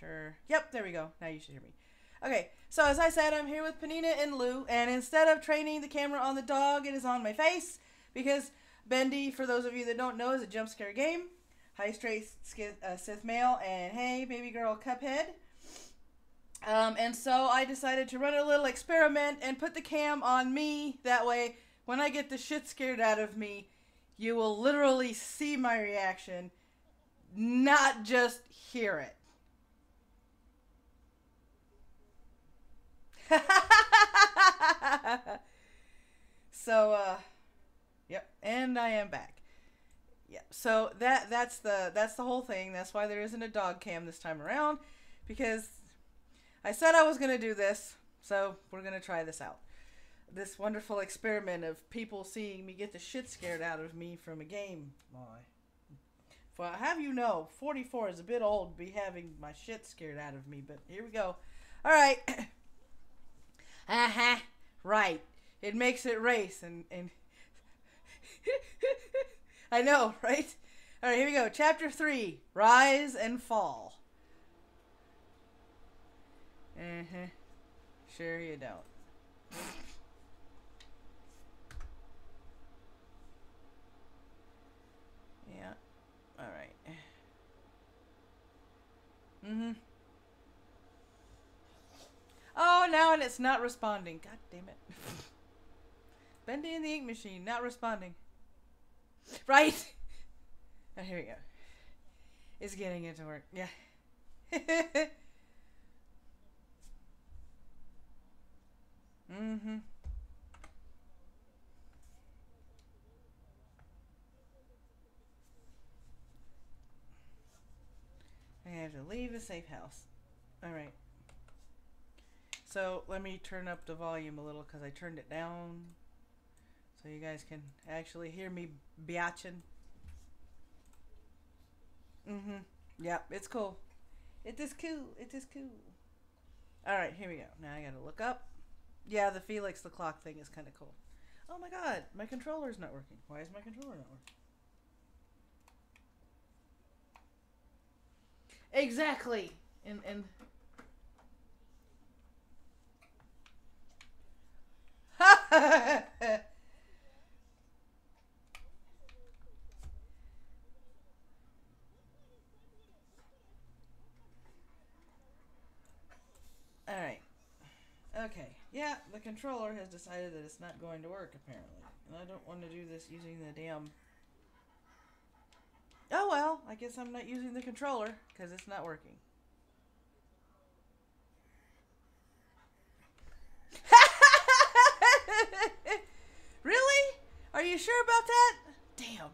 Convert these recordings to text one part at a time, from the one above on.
sure. Yep, there we go. Now you should hear me. Okay, so as I said, I'm here with Panina and Lou, and instead of training the camera on the dog, it is on my face, because Bendy, for those of you that don't know, is a jump scare game. Hi, straight Sith male, and hey, baby girl Cuphead. And so I decided to run a little experiment and put the cam on me. That way, when I get the shit scared out of me, you will literally see my reaction, not just hear it. So, yep, and I am back. Yep. So that's the whole thing. That's why there isn't a dog cam this time around, because I said I was gonna do this, so we're gonna try this out. This wonderful experiment of people seeing me get the shit scared out of me from a game. Why? For I have you know, 44 is a bit old to be having my shit scared out of me, but here we go. All right. Right. It makes it race and I know, right? All right, here we go. Chapter 3, Rise and Fall. Sure you don't. Yeah. All right. Oh, now and it's not responding. God damn it. Bendy and the ink machine, not responding. Right? Oh, here we go. It's getting it to work. Yeah. I have to leave a safe house. Alright. So, let me turn up the volume a little because I turned it down. So you guys can actually hear me biatching. Yep, it's cool. It is cool. It is cool. Alright, here we go. Now I gotta look up. Yeah, the Felix the Clock thing is kind of cool. Oh my god, my controller's not working. Why is my controller not working? Exactly. And Alright. Okay. Yeah, the controller has decided that it's not going to work, apparently. And I don't want to do this using the damn... Oh well, I guess I'm not using the controller, because it's not working. Really? Are you sure about that? Damn.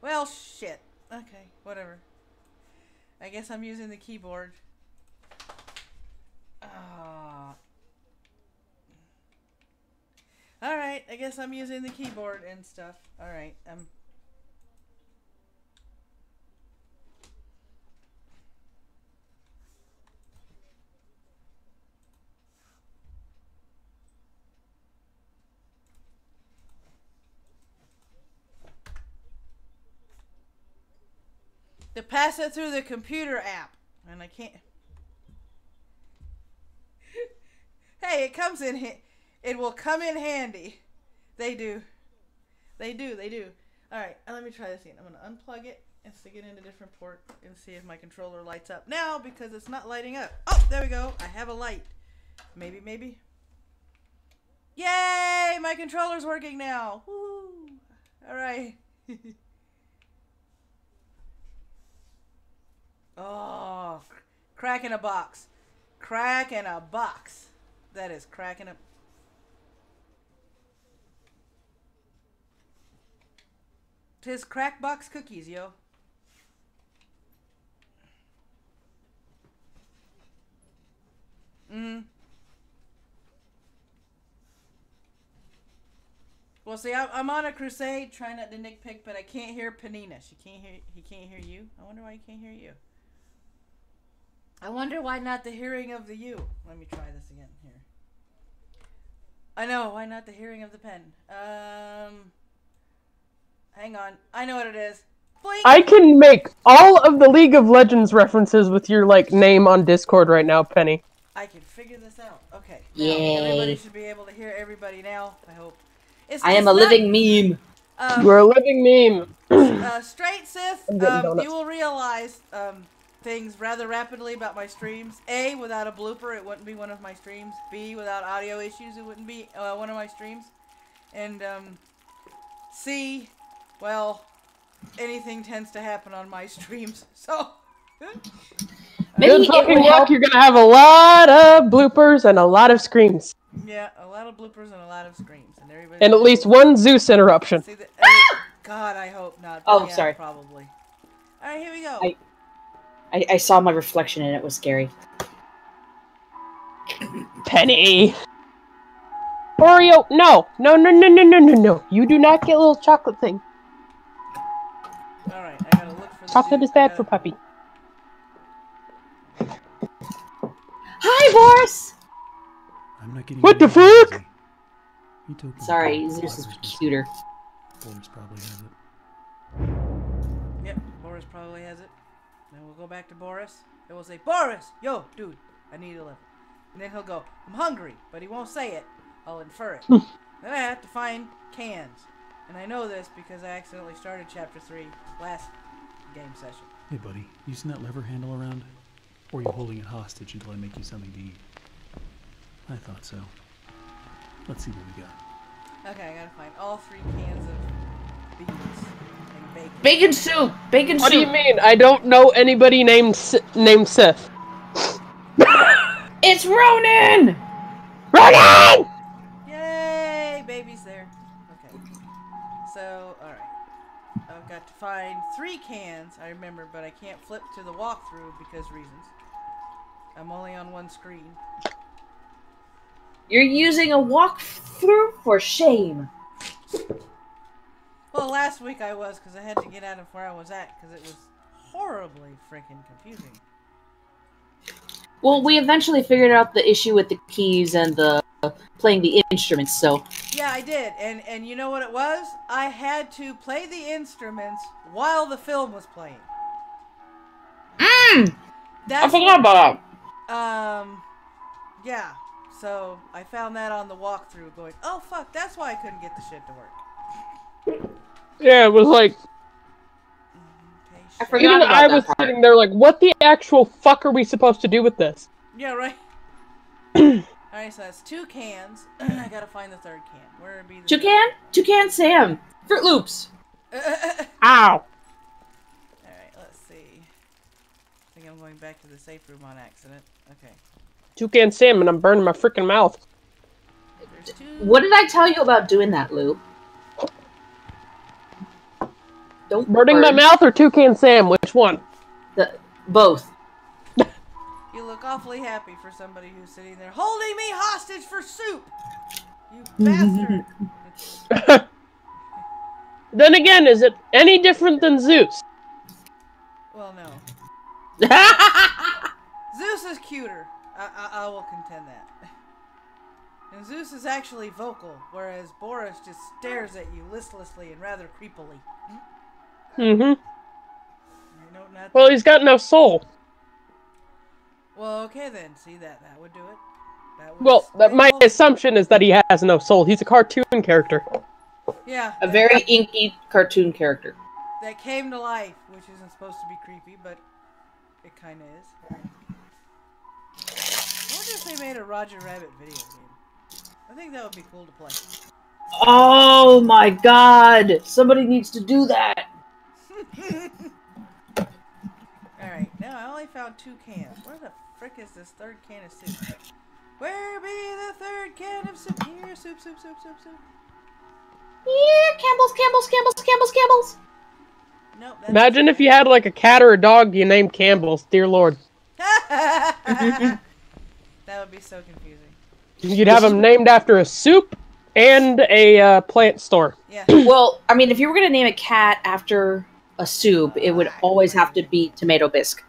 Well, shit. Okay, whatever. I guess I'm using the keyboard. Alright, I guess I'm using the keyboard and stuff. Alright, to pass it through the computer app. And I can't... Hey, it comes in... It will come in handy. They do. They do. Alright, let me try this again. I'm going to unplug it and stick it in a different port and see if my controller lights up now, because it's not lighting up. Oh, there we go. I have a light. Maybe. Yay! My controller's working now. Woo! Alright. Oh, crack in a box. Crack in a box. That is cracking up. Tis crack box cookies, yo. Well, see, I'm on a crusade trying not to nitpick, but I can't hear Panina. He can't hear you. I wonder why he can't hear you. I wonder why not the hearing of the you. Let me try this again here. I know, why not the hearing of the pen? Hang on. I know what it is. Blink. I can make all of the League of Legends references with your, like, name on Discord right now, Penny. I can figure this out. Okay. Now, Yay. everybody should be able to hear everybody now, I hope. I am a living meme. You're a living meme. Straight Sith, I'm getting donuts. you will realize things rather rapidly about my streams. A, without a blooper, it wouldn't be one of my streams. B, without audio issues, it wouldn't be one of my streams. And C, well, anything tends to happen on my streams. So, Maybe good fucking luck. You're gonna have a lot of bloopers and a lot of screams. yeah, a lot of bloopers and a lot of screams, and everybody. And at least one Zeus interruption. See the, God, I hope not. Oh, yeah, sorry. Probably. All right, here we go. I saw my reflection and it was scary. Penny. Oreo, no. No. You do not get a little chocolate thing. All right, I gotta look for the Chocolate is bad for puppy. Hi, Boris! I'm not getting What the fuck? Sorry, Zeus is cuter. Boris probably has it. Yep, Boris probably has it. Then we'll go back to Boris. And we'll say, Boris! Yo, dude, I need 11. And then he'll go, I'm hungry, but he won't say it. I'll infer it. Then I have to find cans. And I know this because I accidentally started Chapter 3 last game session. Hey, buddy, using that lever handle around? Or are you holding it hostage until I make you something to eat? I thought so. Let's see what we got. Okay, I gotta find all 3 cans of beans and bacon. Bacon soup! Bacon soup! What do you mean? I don't know anybody named Sith. It's Ronan! Ronan! Yay! Baby's there. Okay. So, alright. I've got to find 3 cans, I remember, but I can't flip to the walkthrough because reasons. I'm only on one screen. You're using a walkthrough? For shame. Well, last week I was, because I had to get out of where I was at, because it was horribly freaking confusing. Well, we eventually figured out the issue with the keys and the playing the instruments, so... Yeah, I did, and you know what it was? I had to play the instruments while the film was playing. I forgot about that. Yeah. So, I found that on the walkthrough going, oh fuck, that's why I couldn't get the shit to work. Yeah, it was like... I forgot about I that was part. sitting there like, what the actual fuck are we supposed to do with this? Yeah, right. Alright, so that's 2 cans. I gotta find the 3rd can. Where would be the... Toucan Sam! Fruit Loops! Ow! Alright, let's see. I think I'm going back to the safe room on accident. Okay. Toucan Sam, and I'm burning my freaking mouth. There's 2... What did I tell you about doing that, Lou? Don't Burning my mouth or Toucan Sam? Which one? Both. You look awfully happy for somebody who's sitting there holding me hostage for soup! You bastard! Then again, is it any different than Zeus? Well, no. Zeus is cuter. I will contend that. And Zeus is actually vocal, whereas Boris just stares at you listlessly and rather creepily. Mm-hmm. Not Well, he's got no soul. Well, okay then. See, that would do it. That would Well, my explain- assumption is that he has no soul. He's a cartoon character. Yeah. A very inky cartoon character. That came to life, which isn't supposed to be creepy, but it kind of is. I wonder if they made a Roger Rabbit video game. I think that would be cool to play. Oh my god! Somebody needs to do that! Alright, now I only found 2 cans. Where the frick is this 3rd can of soup? Where be the 3rd can of soup? Here, soup. Yeah, Campbell's! Nope. That's Imagine if you had like a cat or a dog you named Campbell's. Dear Lord. That would be so confusing. You'd have them named after a soup and a plant store. Yeah. Well, I mean, if you were going to name a cat after a soup, it would always have to be Tomato Bisque.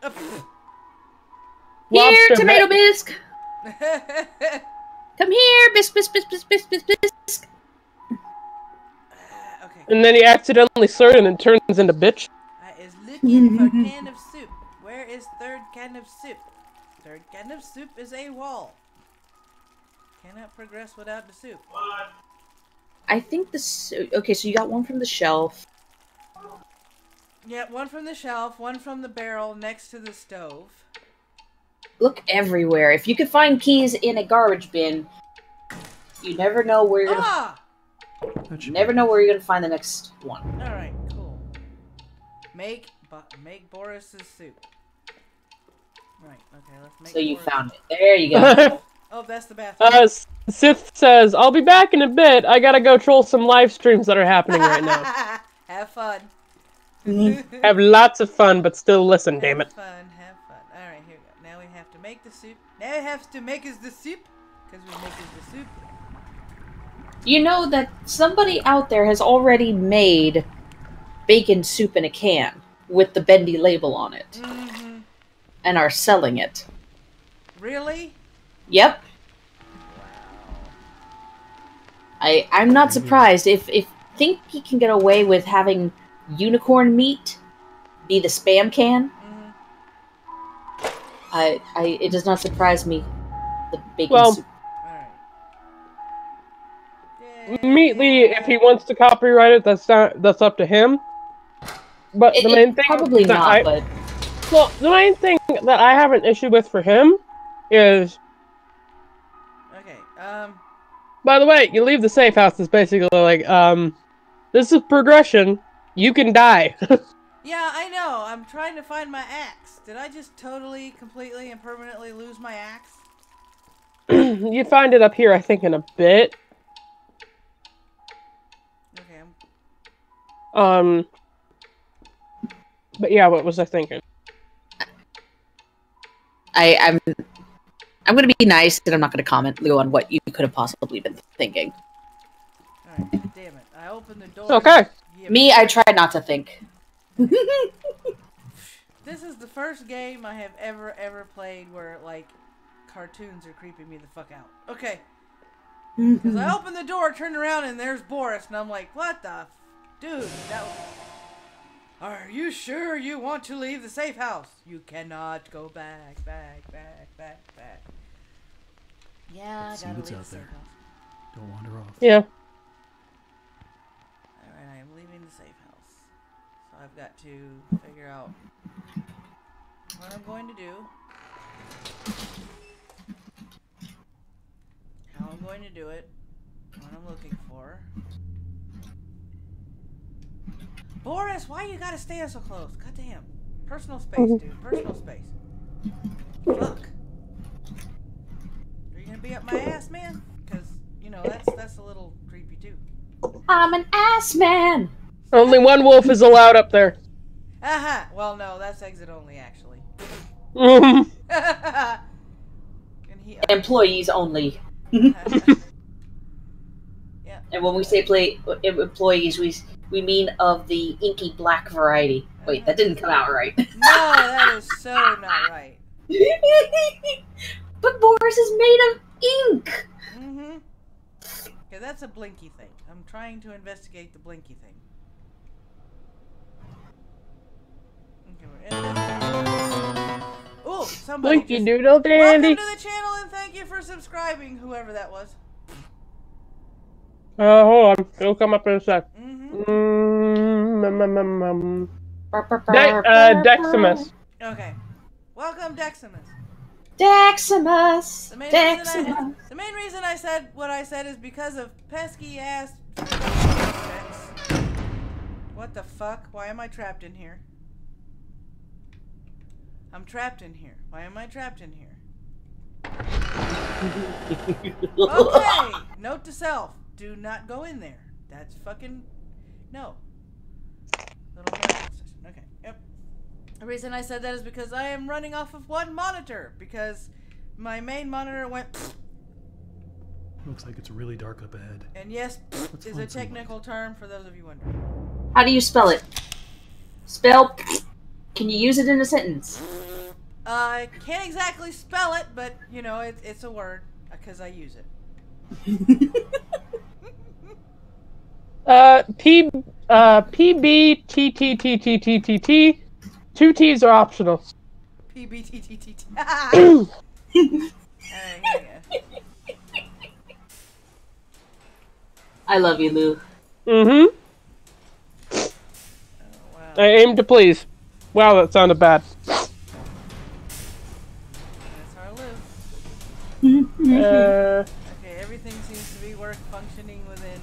Here, Lobster Tomato head. Bisque! Come here, bisque. Okay. And then he accidentally slurred and it turns into bitch. I is looking for can of soup. Where is third can of soup? Third can of soup is a wall. Cannot progress without the soup. I think this. Okay, so you got one from the shelf. Yeah, one from the shelf, one from the barrel next to the stove. Look everywhere. If you could find keys in a garbage bin, you never know where you're. Ah! You never know where you're gonna find the next one. All right, cool. Make Boris's soup. Right. Okay, let's make. So you Boris. found it. There you go. Oh, that's the bathroom. Sith says, I'll be back in a bit. I gotta go troll some live streams that are happening right now. Have fun. Have lots of fun, but still listen, damn it. Have fun. Alright, here we go. Now we have to make the soup. Now we have to make us the soup. Because we make us the soup. You know that somebody out there has already made bacon soup in a can with the Bendy label on it. Mm-hmm. And are selling it. Really? Yep. Wow. I'm not surprised if think he can get away with having unicorn meat be the spam can. Mm-hmm. It does not surprise me. The bacon soup. Alright. Meatly, if he wants to copyright it, that's up to him. But the main thing probably that not, but well, the main thing that I have an issue with for him is. Okay. By the way, you leave the safe house is basically like, this is progression. You can die. Yeah, I know. I'm trying to find my axe. Did I just totally, completely, and permanently lose my axe? You find it up here, I think, in a bit. Okay. But yeah, what was I thinking? I'm gonna be nice and I'm not gonna comment, Lou, on what you could have possibly been thinking. Alright, damn it. I opened the door. Okay. Yeah, Me, I try not to think. This is the first game I have ever played where, like, cartoons are creeping me the fuck out. Okay. Because I opened the door, turned around, and there's Boris, and I'm like, what the dude, that was... Are you sure you want to leave the safe house? You cannot go back. Yeah, Let's I see gotta what's leave out the safe there. house. Don't wander off. Yeah. Alright, I am leaving the safe house. So I've got to figure out what I'm going to do. How I'm going to do it. What I'm looking for. Boris, why you gotta stay so close? Goddamn. Personal space, dude. Personal space. Fuck. Are you gonna be up my ass, man? Because, you know, that's a little creepy, too. I'm an ass man! Only one wolf is allowed up there. Aha! Well, no, that's exit only, actually. Mhm. And he, Employees only. yeah. And when we say employees, we mean of the inky black variety. Wait, that didn't come out right. No, that is so not right. But Boris is made of ink! Mm-hmm. Okay, that's a blinky thing. I'm trying to investigate the blinky thing. Okay, we're in this. Ooh, somebody Blinky just... doodle dandy. Welcome to the channel and thank you for subscribing, whoever that was. Hold on. It'll come up in a sec. Deximus. Okay. Welcome, Deximus. Deximus! The main reason I said what I said is because of pesky ass... What the fuck? Why am I trapped in here? I'm trapped in here. Why am I trapped in here? Okay! Note to self. Do not go in there. That's fucking... No. Okay, yep. The reason I said that is because I am running off of one monitor. Because my main monitor went... Looks like it's really dark up ahead. And yes, Let's is a find some technical term for those of you wondering. How do you spell it? Spell... Can you use it in a sentence? I can't exactly spell it, but, you know, it's a word. Because I use it. PB, TTTTTTT. 2 T's are optional. PBTTTT. Alright, here we go. I love you, Lou. Mm-hmm. Oh, wow. I aim to please. Wow, that sounded bad. That's our Lou. Okay, everything seems to be functioning within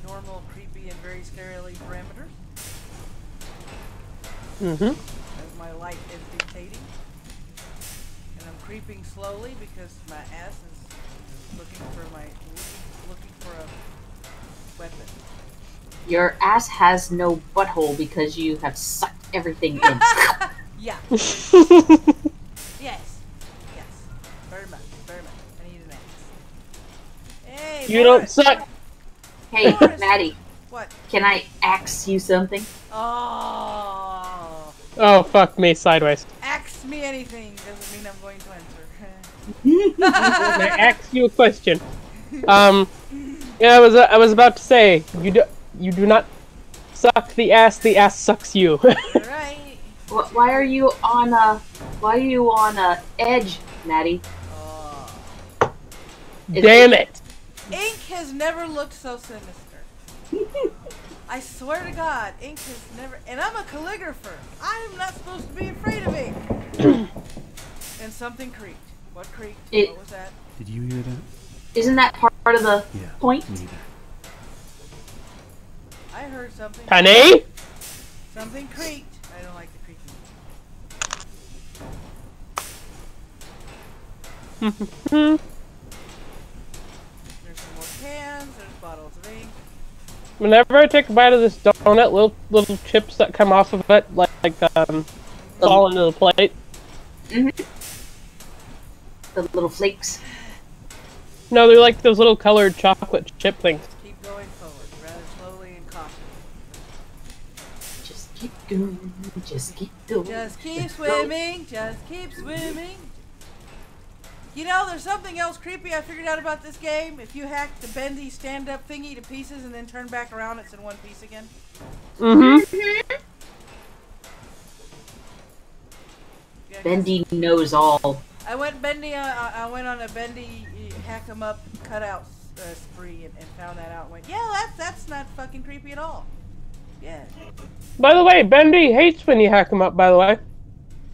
normal, creepy, and very scarily parameters. Mm-hmm. As my light is dictating. And I'm creeping slowly because my ass is looking for a weapon. Your ass has no butthole because you have sucked everything in. Yeah. Yes. Very much. I need an axe. Hey, You don't Boris. suck. Hey, Boris. Maddie, What? can I ask you something? Oh. Oh, fuck me, sideways. Ask me anything doesn't mean I'm going to answer. Can I ask you a question? Yeah, I was about to say, you do not suck the ass sucks you. Alright. Why are you on edge, Maddie? Oh. Damn it! Ink has never looked so sinister. I swear to God, ink has never... And I'm a calligrapher. I am not supposed to be afraid of ink. And something creaked. What creaked? What was that? Did you hear that? Isn't that part of the Yeah. point? Me either. I heard something. Honey? Something creaked. I don't like the creaking. There's some more cans. There's bottles of ink. Whenever I take a bite of this donut, little chips that come off of it, fall into the plate. The little flakes. No, they're like those little colored chocolate chip things. Keep going forward, rather slowly and cautiously. Just keep going. Just keep going. Just keep swimming. Just keep swimming. You know, there's something else creepy I figured out about this game. If you hack the Bendy stand-up thingy to pieces and then turn back around, it's in one piece again. Mm-hmm. Yeah, Bendy knows all. I went on a Bendy hack 'em up cutout spree and found that out. And went, yeah, that's not fucking creepy at all. Yeah. By the way, Bendy hates when you hack him up, by the way.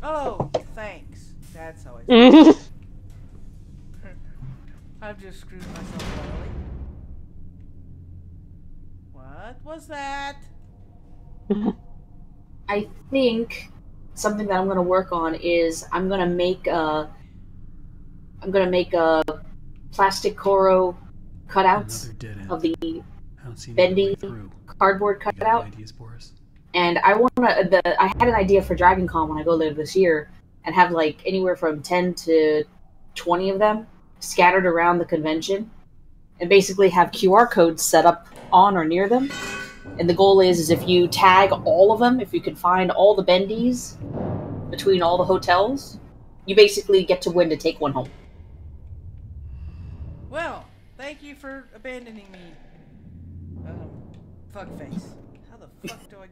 Oh, thanks. That's always. Mm-hmm. I've just screwed myself royally. What was that? I think something that I'm gonna work on is I'm gonna make a plastic Coro cutouts Another dead end. of the I don't see Bendy any way through. cardboard You got cutout. any ideas, Boris? And I had an idea for Dragon Con when I go there this year, and have like anywhere from 10 to 20 of them scattered around the convention, and basically have QR codes set up on or near them. And the goal is if you tag all of them, if you can find all the Bendies between all the hotels, you basically get to win to take one home. Well, thank you for abandoning me. Fuckface. How the fuck do I...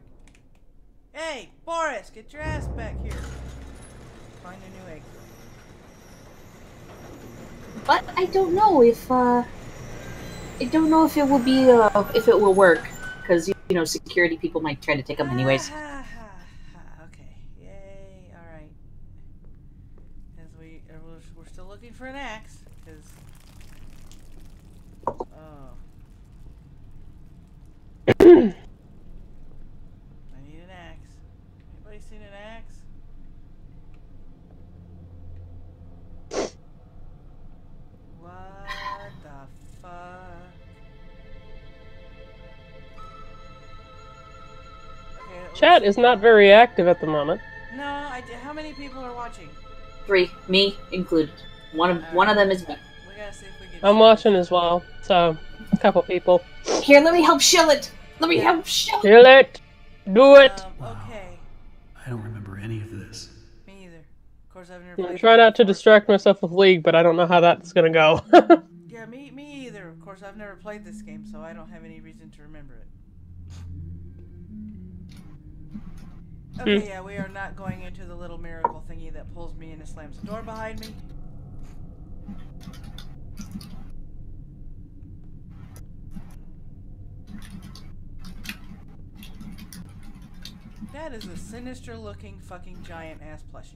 Hey, Boris, get your ass back here. Find a new egg. But I don't know if it will be if it will work, because you know security people might try to take them anyways. Okay. Yay. All right. As we're still looking for an axe, because I need an axe. Anybody seen an axe? What the fuck? Okay, Chat is not very active at the moment. No, how many people are watching? 3, me included. One of them is me. We gotta see if we get. I'm watching as well, so a couple people. Here, let me help shill it. Let me help shill it. Kill it! Do it! Okay. I don't remember any of this. Me either. Of course, I've never I'm played. trying not to distract myself with League, but I don't know how that's gonna go. Yeah, me either. Of course, I've never played this game, so I don't have any reason to remember it. Okay, yeah, we are not going into the little miracle thingy that pulls me and slams the door behind me. That is a sinister-looking fucking giant-ass plushie.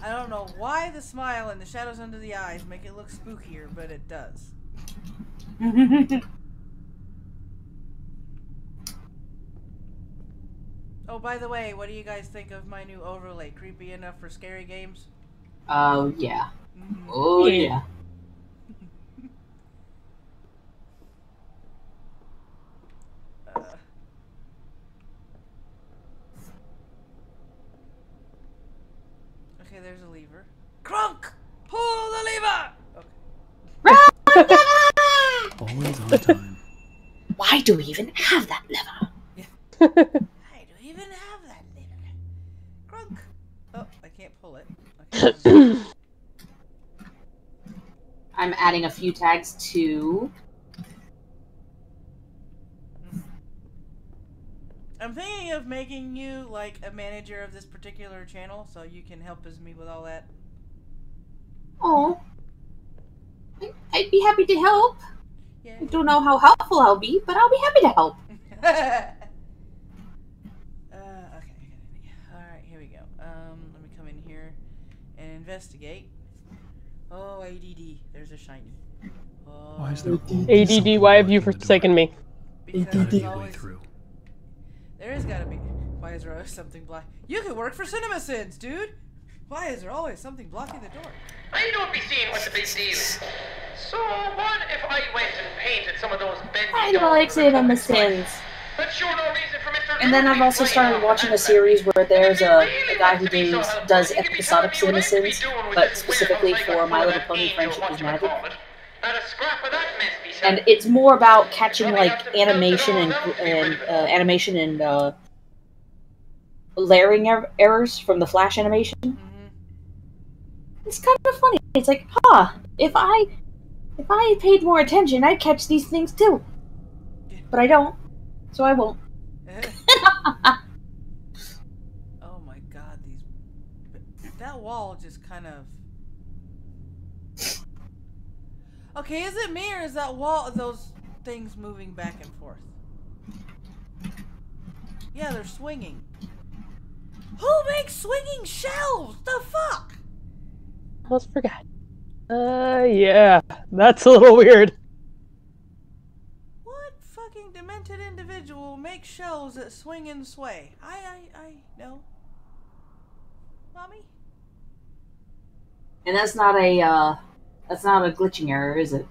I don't know why the smile and the shadows under the eyes make it look spookier, but it does. Oh, by the way, what do you guys think of my new overlay? Creepy enough for scary games? Oh, yeah. Oh, yeah. Okay, there's a lever. Crunk! Pull the lever! Okay. Always on time. Why do we even have that lever? I don't even have that lever. Crunk! Oh, I can't pull it. Okay. I'm adding a few tags to... I'm thinking of making you, like, a manager of this particular channel, so you can help me with all that. Oh. I'd be happy to help. Yeah. I don't know how helpful I'll be, but I'll be happy to help. Okay. Alright, here we go. Let me come in here and investigate. Oh, ADD. There's a shiny. Oh. Why is there ADD, why have you forsaken me? Because there's way always... through? There is gotta be. Why is there always something black? You could work for CinemaSins, dude! Why is there always something blocking the door? I don't be seeing what the big deal is. So, what if I went and painted some of those Bendy I dolls like with a comic CinemaSins. stripe? That's sure no reason for Mr. And then I've also started watching a series where there's a guy who does episodic CinemaSins, but specifically for My Little Pony Friendship is Maddy. And it's more about catching like animation and layering errors from the Flash animation. Mm-hmm. It's kind of funny. It's like, if I paid more attention, I'd catch these things too. But I don't, so I won't. Oh my god, that wall just kind of... Okay, is it me or is that wall, those things moving back and forth? Yeah, they're swinging. Who makes swinging shelves? The fuck? Almost forgot. Yeah, that's a little weird. What fucking demented individual makes shelves that swing and sway? I know. Mommy? And that's not a glitching error, is it?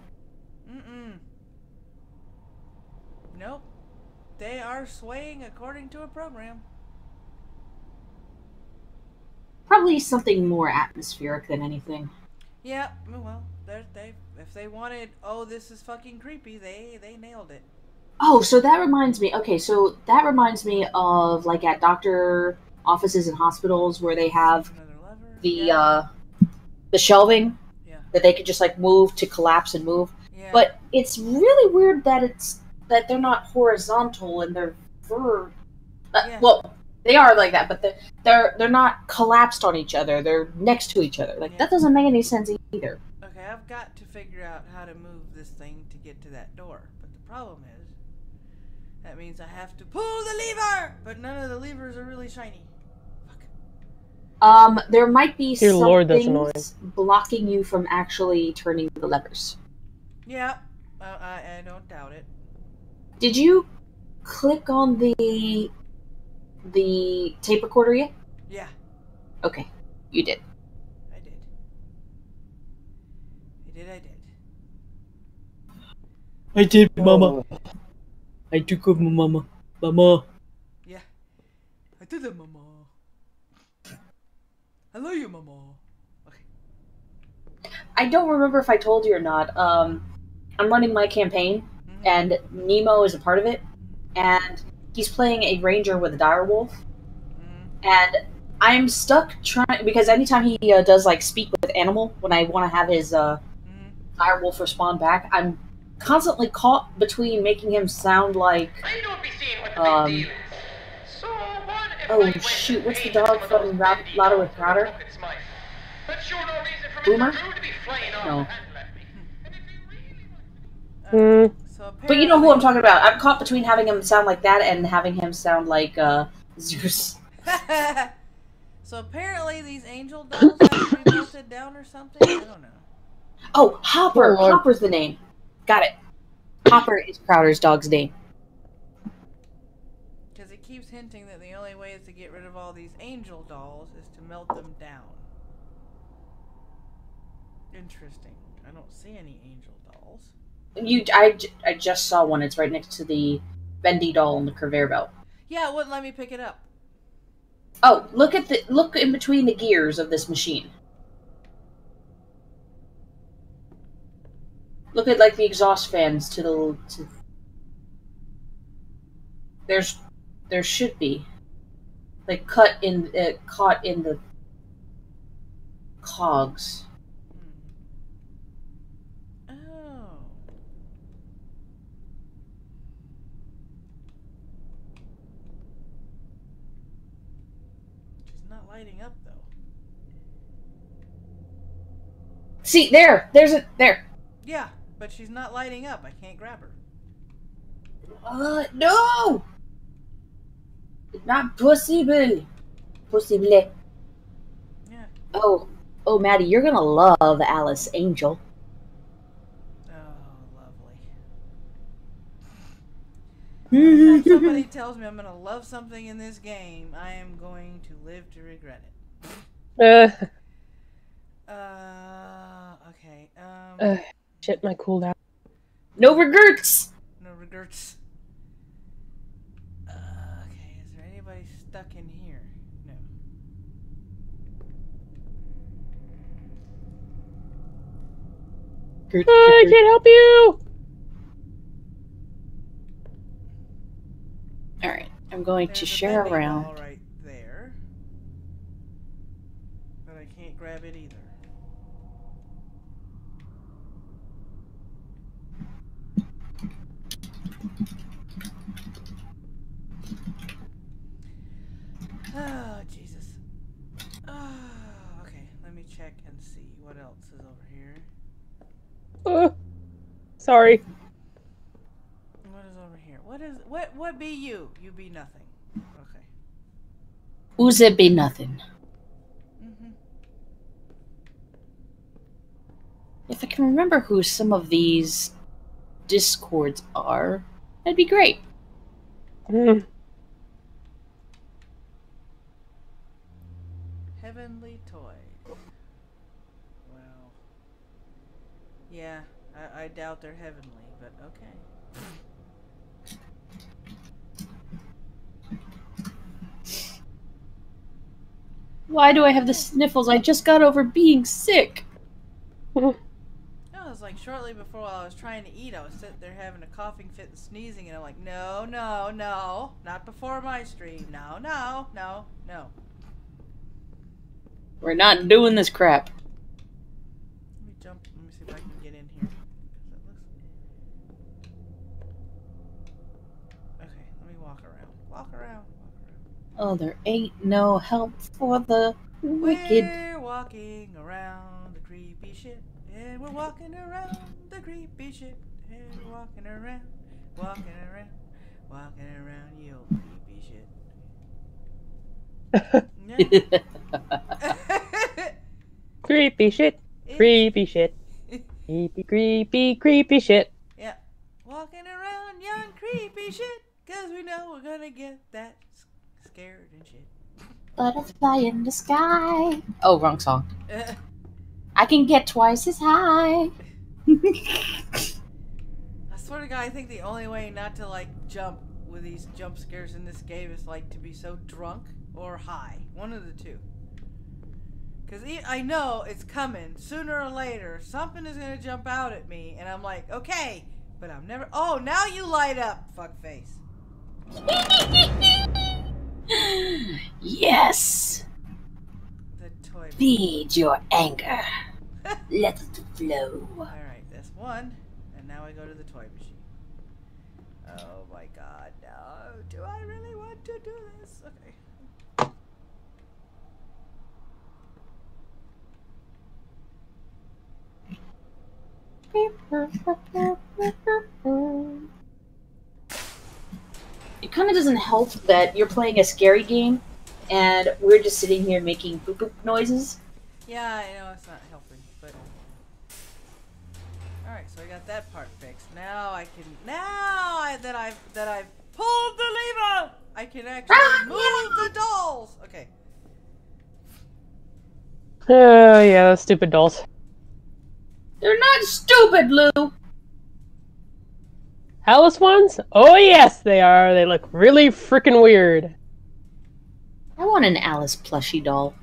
Nope. They are swaying according to a program. Probably something more atmospheric than anything. Yeah, well, if they wanted, oh, this is fucking creepy, they nailed it. Oh, so that reminds me. Okay, so that reminds me of like at doctor offices and hospitals where they have the shelving that they could just like move to collapse and move. Yeah. But it's really weird that they're not horizontal and they're well, they are like that, but they're not collapsed on each other. They're next to each other. Like that doesn't make any sense either. Okay, I've got to figure out how to move this thing to get to that door. But the problem is, that means I have to pull the lever. But none of the levers are really shiny. Fuck. There might be Dear some Lord, that's things blocking you from actually turning the levers. Yeah, I don't doubt it. Did you click on the tape recorder yet? Yeah. Okay, you did. I did. I did, Mama. I took over Mama. Mama. Yeah. I did it, Mama. I love you, Mama. Okay. I don't remember if I told you or not. I'm running my campaign, and Nemo is a part of it, and he's playing a ranger with a direwolf, and I'm stuck trying, because anytime he does like speak with animal, when I want to have his direwolf respond back, I'm constantly caught between making him sound like I don't be seeing what the big deal is. So, what if Oh, I went shoot, and what's the painted dog some of those from Bendy Louder with dolls Prouder? Rocket's mice. That's sure no reason for Boomer? Mr. Drew to be flying off No. the handle at me. And if he really wants... So apparently, But you know who I'm talking about. I'm caught between having him sound like that and having him sound like, Zeus. So apparently these angel dolls have to be melted down or something? I don't know. Oh, Hopper! Oh, Lord. Hopper's the name. Got it. Hopper is Prouder's dog's name. Because it keeps hinting that the only way is to get rid of all these angel dolls is to melt them down. Interesting. I don't see any angel dolls. I just saw one. It's right next to the Bendy doll and the conveyor belt. Yeah, it wouldn't let me pick it up. Oh, look in between the gears of this machine. Look at like the exhaust fans to the there should be like caught in the cogs. Oh. She's not lighting up though. See, there there. Yeah, but she's not lighting up. I can't grab her. No! Not possible. Possible. Yeah. Oh, Maddie, you're gonna love Alice Angel. Oh, lovely. If somebody tells me I'm gonna love something in this game, I am going to live to regret it. Okay. Shit, my cooldown. No regrets. No regrets. Okay, is there anybody stuck in here? No. I can't help you! Alright, I'm going There's to a share Bendy around. doll right there. But I can't grab it either. Oh, Jesus. Oh, okay, let me check and see what else is over here. Sorry. What is over here? What be you? You be nothing. Okay. Who's it be nothing? Mm-hmm. If I can remember who some of these discords are, that'd be great. Heavenly toy. Well. Yeah, I doubt they're heavenly, but okay. Why do I have the sniffles? I just got over being sick. No, it was like shortly before while I was trying to eat, I was sitting there having a coughing fit and sneezing, and I'm like, no, no, no, not before my stream. No, no, no, no. We're not doing this crap. Let me jump. Let me see if I can get in here. Okay, let me walk around. Walk around. Oh, there ain't no help for the wicked. We're walking around the creepy shit, and we're walking around the creepy shit, and we're walking around, you old creepy shit. Creepy shit. Creepy shit. Creepy shit. Yeah, walking around young creepy shit, 'cause we know we're gonna get that scared and shit. Butterfly in the sky. Oh, wrong song. I can get twice as high. I swear to God, I think the only way not to like jump with these jump scares in this game is like to be so drunk or high. One of the two. Because I know it's coming sooner or later. Something is going to jump out at me. And I'm like, okay. But I'm never... Oh, now you light up, fuckface. Yes. The toy. Feed your anger. Let it flow. Alright, that's one. And now I go to the toy machine. Oh my God, no. Do I really want to do this? Okay. It kind of doesn't help that you're playing a scary game, and we're just sitting here making boop boop noises. Yeah, I know it's not helping, but all right. So I got that part fixed. Now I can. That I've pulled the lever, I can actually move the dolls. Okay. Oh yeah, those stupid dolls. They're not stupid, Lou. Alice ones? Oh yes, they are. They look really freaking weird. I want an Alice plushie doll.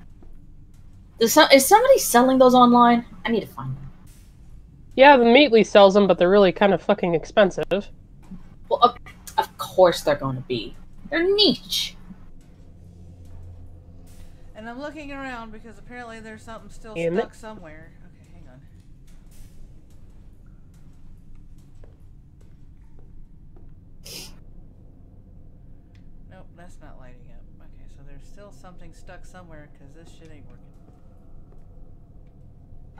Is somebody selling those online? I need to find them. Yeah, the Meatly sells them, but they're really kind of fucking expensive. Well, of course they're going to be. They're niche. And I'm looking around because apparently there's something still Damn stuck it. somewhere. Okay, hang on. Nope, that's not lighting up. Okay, so there's still something stuck somewhere because this shit ain't working.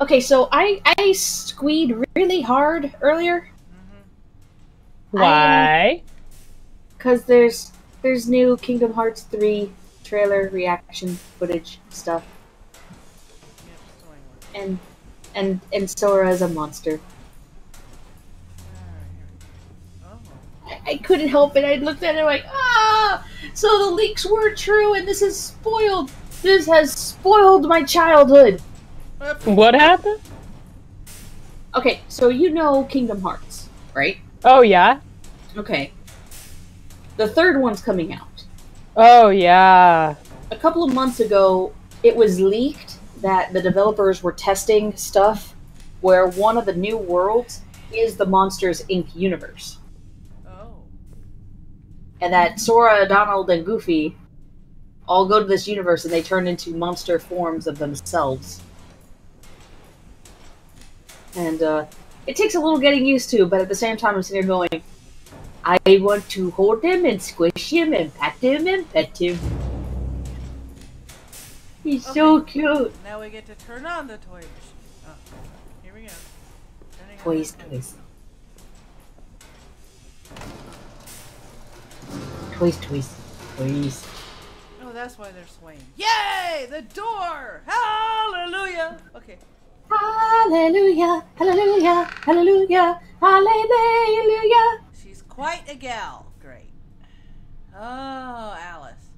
Okay, so I squeed really hard earlier. Why? Because there's new Kingdom Hearts 3 trailer reaction footage stuff. Yep, still ain't working. And Sora's a monster. Alright, here we go. Oh. I couldn't help it. I looked at it like, ah! So the leaks were true and this is spoiled. This has spoiled my childhood. What happened? Okay, so you know Kingdom Hearts, right? Oh yeah. Okay. The third one's coming out. Oh yeah. A couple of months ago, it was leaked that the developers were testing stuff where one of the new worlds is the Monsters, Inc. universe. Oh. And that Sora, Donald, and Goofy all go to this universe and they turn into monster forms of themselves. And it takes a little getting used to, but at the same time I'm sitting here going, I want to hold him and squish him and pat him and pet him. He's so cute. Now we get to turn on the toy machine. Oh, here we go. Turning on Toys, the- toys. Toys, toys, toys. Oh, that's why they're swaying. Yay! The door! Hallelujah! Okay. Hallelujah, hallelujah, hallelujah, hallelujah. She's quite a gal. Great. Oh, Alice.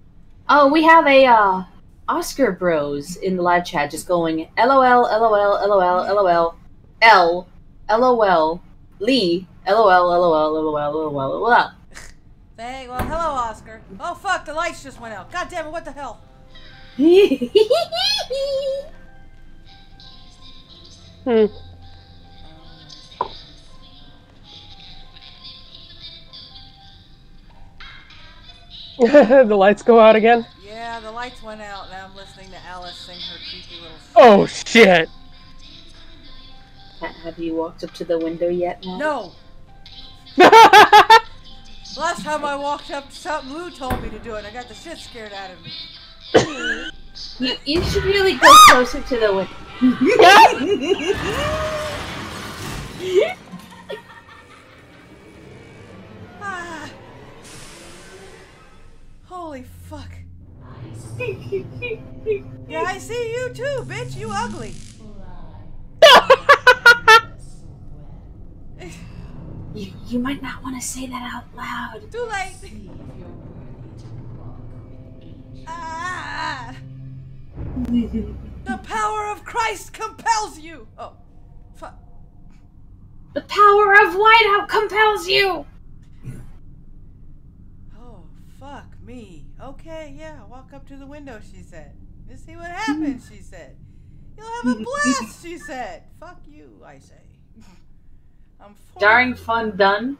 Oh, we have a Oscar Bros in the live chat just going LOL, LOL, LOL, LOL, L, LOL, Lee, LOL, LOL, LOL, LOL, LOL. Dang, well, hello, Oscar. Oh, fuck, the lights just went out. God damn it, what the hell? The lights go out again? Yeah, the lights went out. Now I'm listening to Alice sing her creepy little shit. Oh shit! Have you walked up to the window yet, Maddy? No! Last time I walked up to something, Lou told me to do it. I got the shit scared out of me. You should really go closer to the window. Ah. Holy fuck. Yeah, I see you too, bitch. You ugly. You might not want to say that out loud. Too late. Ah. The power of Christ compels you. Oh, fuck. The power of Whiteout compels you. Oh, fuck me. Okay, yeah, walk up to the window, she said. You see what happens, she said. You'll have a blast, she said. Fuck you, I say. I'm Daring fun done?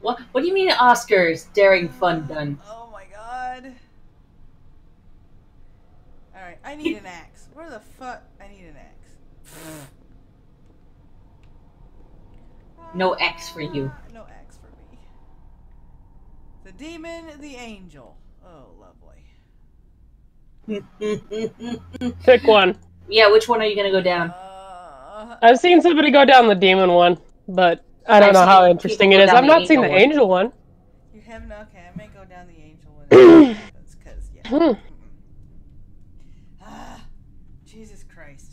What do you mean Oscars? Daring fun done? Oh my god. Alright, I need an axe. Where the fuck? I need an axe. No X for you. No axe for me. The demon, the angel. Oh, lovely. Pick one. Yeah, which one are you gonna go down? I've seen somebody go down the demon one, but I don't know how interesting it is. I've not seen the angel one. You haven't? Okay, I may go down the angel one and see what happens, because, yeah. Jesus Christ.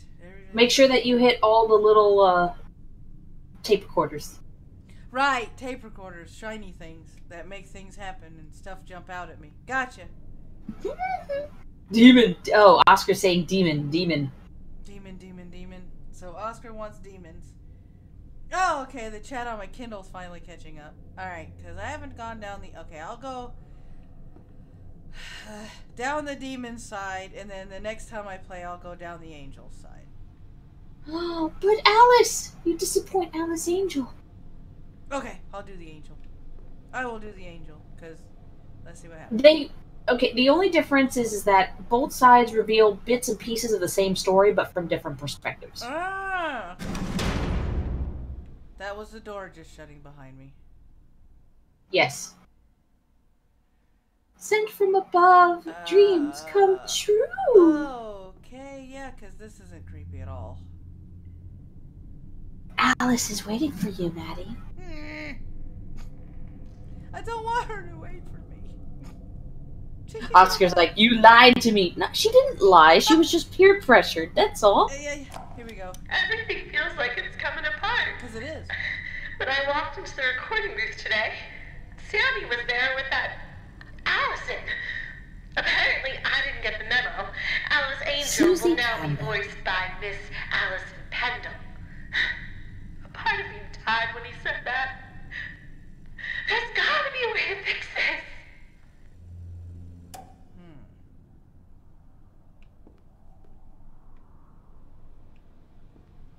Make sure that you hit all the little tape recorders. Right, tape recorders, shiny things that make things happen and stuff jump out at me. Gotcha. Demon. Oh, Oscar's saying demon. Demon. So Oscar wants demons. Oh, okay, the chat on my Kindle's finally catching up. Alright, because I haven't gone down the... Okay, I'll go down the demon side, and then the next time I play, I'll go down the angel side. Oh, but Alice! You disappoint Alice Angel. Okay, I'll do the angel. I will do the angel, because let's see what happens. Okay, the only difference is that both sides reveal bits and pieces of the same story, but from different perspectives. Ah! That was the door just shutting behind me. Yes. Sent from above, dreams come true. Okay, yeah, because this isn't creepy at all. Alice is waiting for you, Maddy. I don't want her to wait for me. Oscar's like, you lied to me. No, she didn't lie. She was just peer pressured. That's all. Yeah, here we go. Everything feels like it's coming apart. Because it is. When I walked into the recording booth today, Sammy was there with that Allison. Apparently, I didn't get the memo. Alice Angel will now be voiced by Miss Allison Pendle. A part of me died when he said that. There's gotta be a way to fix this.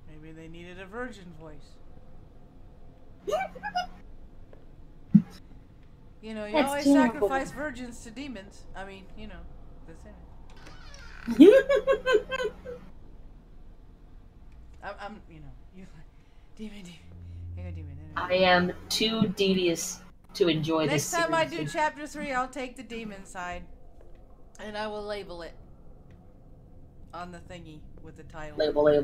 Maybe they needed a virgin voice. You know, you That's always terrible. sacrifice virgins to demons. I mean, you know, that's it. I'm, you know, demon. I am too devious to enjoy this. Next time I do chapter 3, I'll take the demon side, and I will label it on the thingy with the title. Label. I'm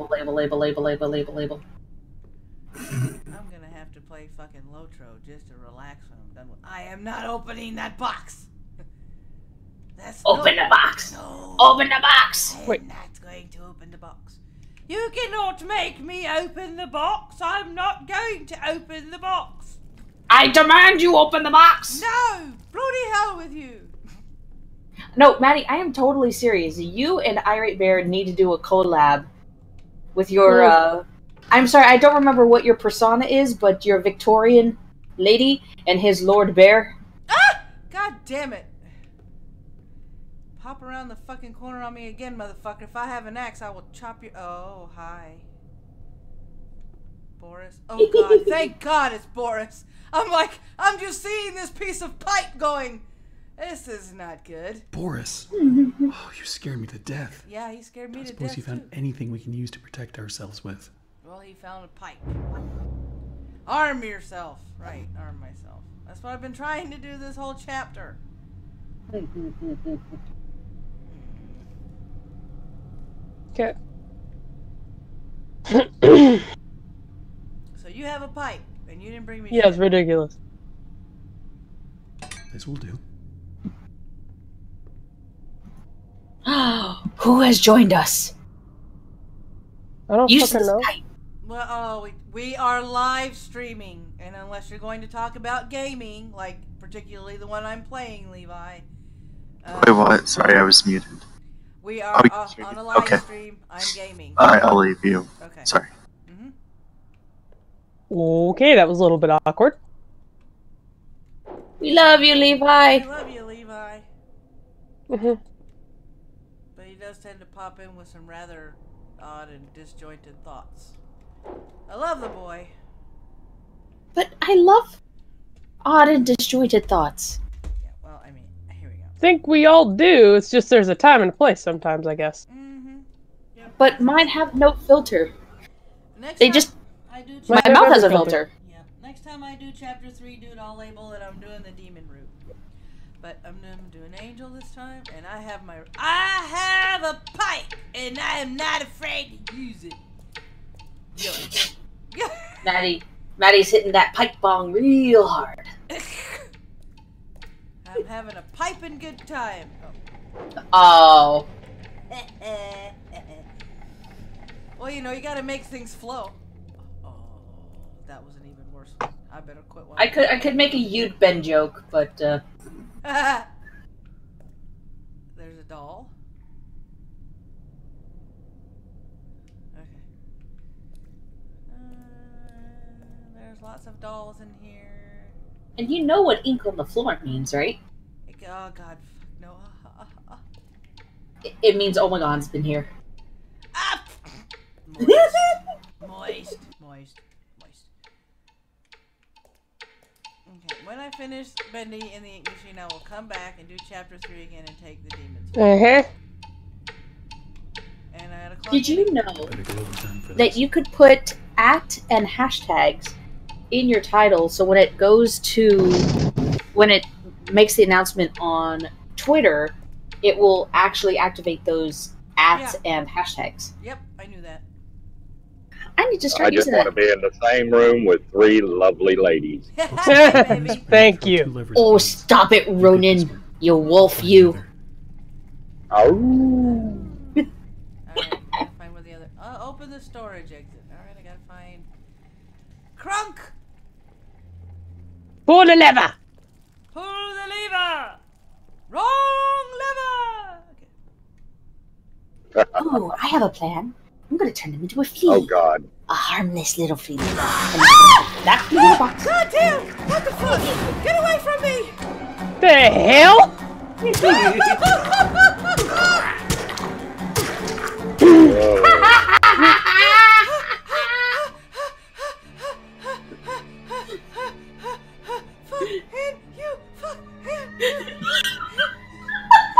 gonna have to play fucking Lotro just to relax when I'm done with. I am not opening that box. Open the box. No. Open the box. I'm not going to open the box. You cannot make me open the box. I'm not going to open the box. I demand you open the box. No, bloody hell with you. No, Maddy, I am totally serious. You and Irate Bear need to do a collab with your, I'm sorry, I don't remember what your persona is, but your Victorian lady and his Lord Bear. Ah! God damn it. Pop around the fucking corner on me again, motherfucker. If I have an axe, I will chop you. Oh, hi. Boris. Oh, God. Thank God it's Boris. I'm like, I'm just seeing this piece of pipe going. This is not good. Boris. Oh, you scared me to death. Yeah, he scared me to death, Suppose you found too. anything we can use to protect ourselves with. Well, he found a pipe. Arm yourself. Right, arm myself. That's what I've been trying to do this whole chapter. Okay. So you have a pipe, and you didn't bring me Yeah, shit. it's ridiculous. This will do. Who has joined us? I don't Use fucking the know. Skype. Well, oh, we are live streaming, and unless you're going to talk about gaming, like particularly the one I'm playing, Levi. Wait, what? Sorry, I was muted. We are on a live Okay. stream. I'm gaming. I'll leave you. Okay. Sorry. Okay, that was a little bit awkward. We love you, Levi. I love you, Levi. Mhm. But he does tend to pop in with some rather odd and disjointed thoughts. I love the boy. But I love odd and disjointed thoughts. Yeah, well, I mean, here we go. Think we all do. It's just there's a time and a place sometimes, I guess. Yep. But mine have no filter. Next They time just... I do My Mine mouth have has a every filter. filter. Yeah. Next time I do chapter 3, dude, I'll label it. I'm doing the demon route. But I'm doing angel this time, and I have a pipe, and I am not afraid to use it. Maddie's hitting that pipe bong real hard. I'm having a piping good time. Oh. Well, you know, you gotta make things flow. Oh, that was an even worse one. I better quit one. I could make a you'd Ben joke, but There's a doll. Okay. There's lots of dolls in here. and you know what ink on the floor means, right? Oh God, no. It means oh my God, it's been here. Ah! Moist. Okay, when I finish Bendy in the ink machine, I will come back and do chapter 3 again and take the demons. And I had a Did you know that you could put @ and hashtags in your title, so when it goes to, when it makes the announcement on Twitter, it will actually activate those @ and hashtags. Yep, I knew that. I need to I start just using want to that. be in the same room with 3 lovely ladies. Baby. Thank you. Oh, stop it, Ronan, you wolf, you. Oh. Alright, gotta find where the other. Open the storage exit. Alright, I gotta find. Crunk! Pull the lever. Pull the lever! Wrong lever! Okay. Oh, I have a plan. I'm gonna turn him into a flea. Oh God. A harmless little flea. That little box. God damn! What the fuck? Get away from me! The hell?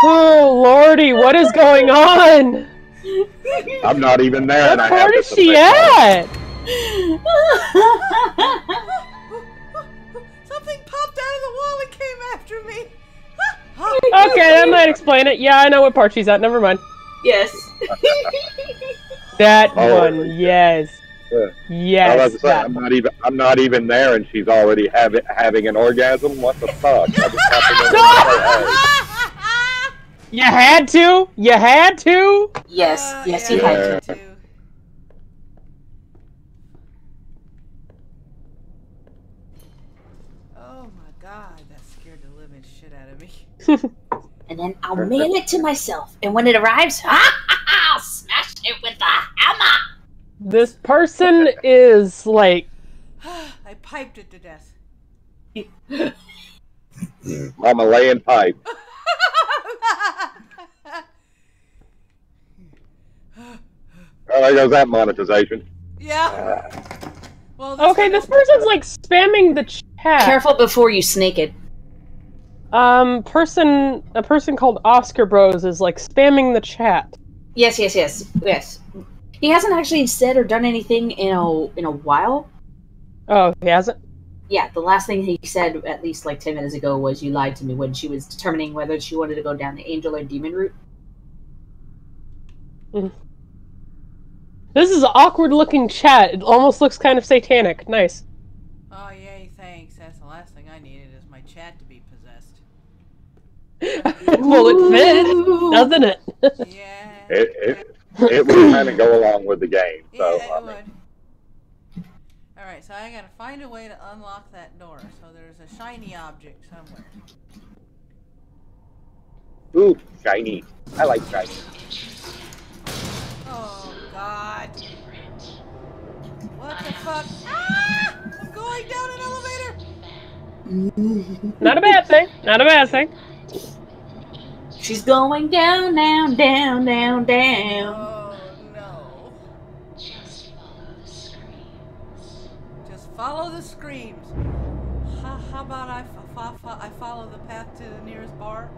Oh lordy, what is going on? I'm not even there, and What I have part is to she submit at? Something popped out of the wall and came after me. Okay, that might explain it. Yeah, I know what part she's at. Never mind. Yes. That Oh, one, yes. Yeah. I was Yes. about to say, That I'm not even there, and she's already having an orgasm. What the fuck? I just happened to know. You had to? You had to? Yes, yes, he yeah, had Yeah. to. too. Oh my God, that scared the living shit out of me. And then I'll mail it to myself. And when it arrives, I'll smash it with a hammer. This person is like, I piped it to death. Mama laying pipe. Oh, there goes that monetization. Yeah. Well, okay, this person's like spamming the chat. Careful before you snake it. A person called Oscar Bros is like spamming the chat. Yes. He hasn't actually said or done anything in a while. Oh, he hasn't? Yeah, the last thing he said, at least like 10 minutes ago, was you lied to me when she was determining whether she wanted to go down the angel or demon route. This is an awkward looking chat. It almost looks kind of satanic. Nice. Oh, yay, thanks. That's the last thing I needed is my chat to be possessed. Well, it fits, doesn't it? Yeah. It would kind of go along with the game. So Yeah, I it mean, would. Alright, so I gotta find a way to unlock that door. So there's a shiny object somewhere. ooh, shiny. I like shiny. Oh, God. What the fuck? Ah! I'm going down an elevator! Not a bad thing. Not a bad thing. She's going down, down, down, down, down. Oh, no. Just follow the screams. How about I follow the path to the nearest bar?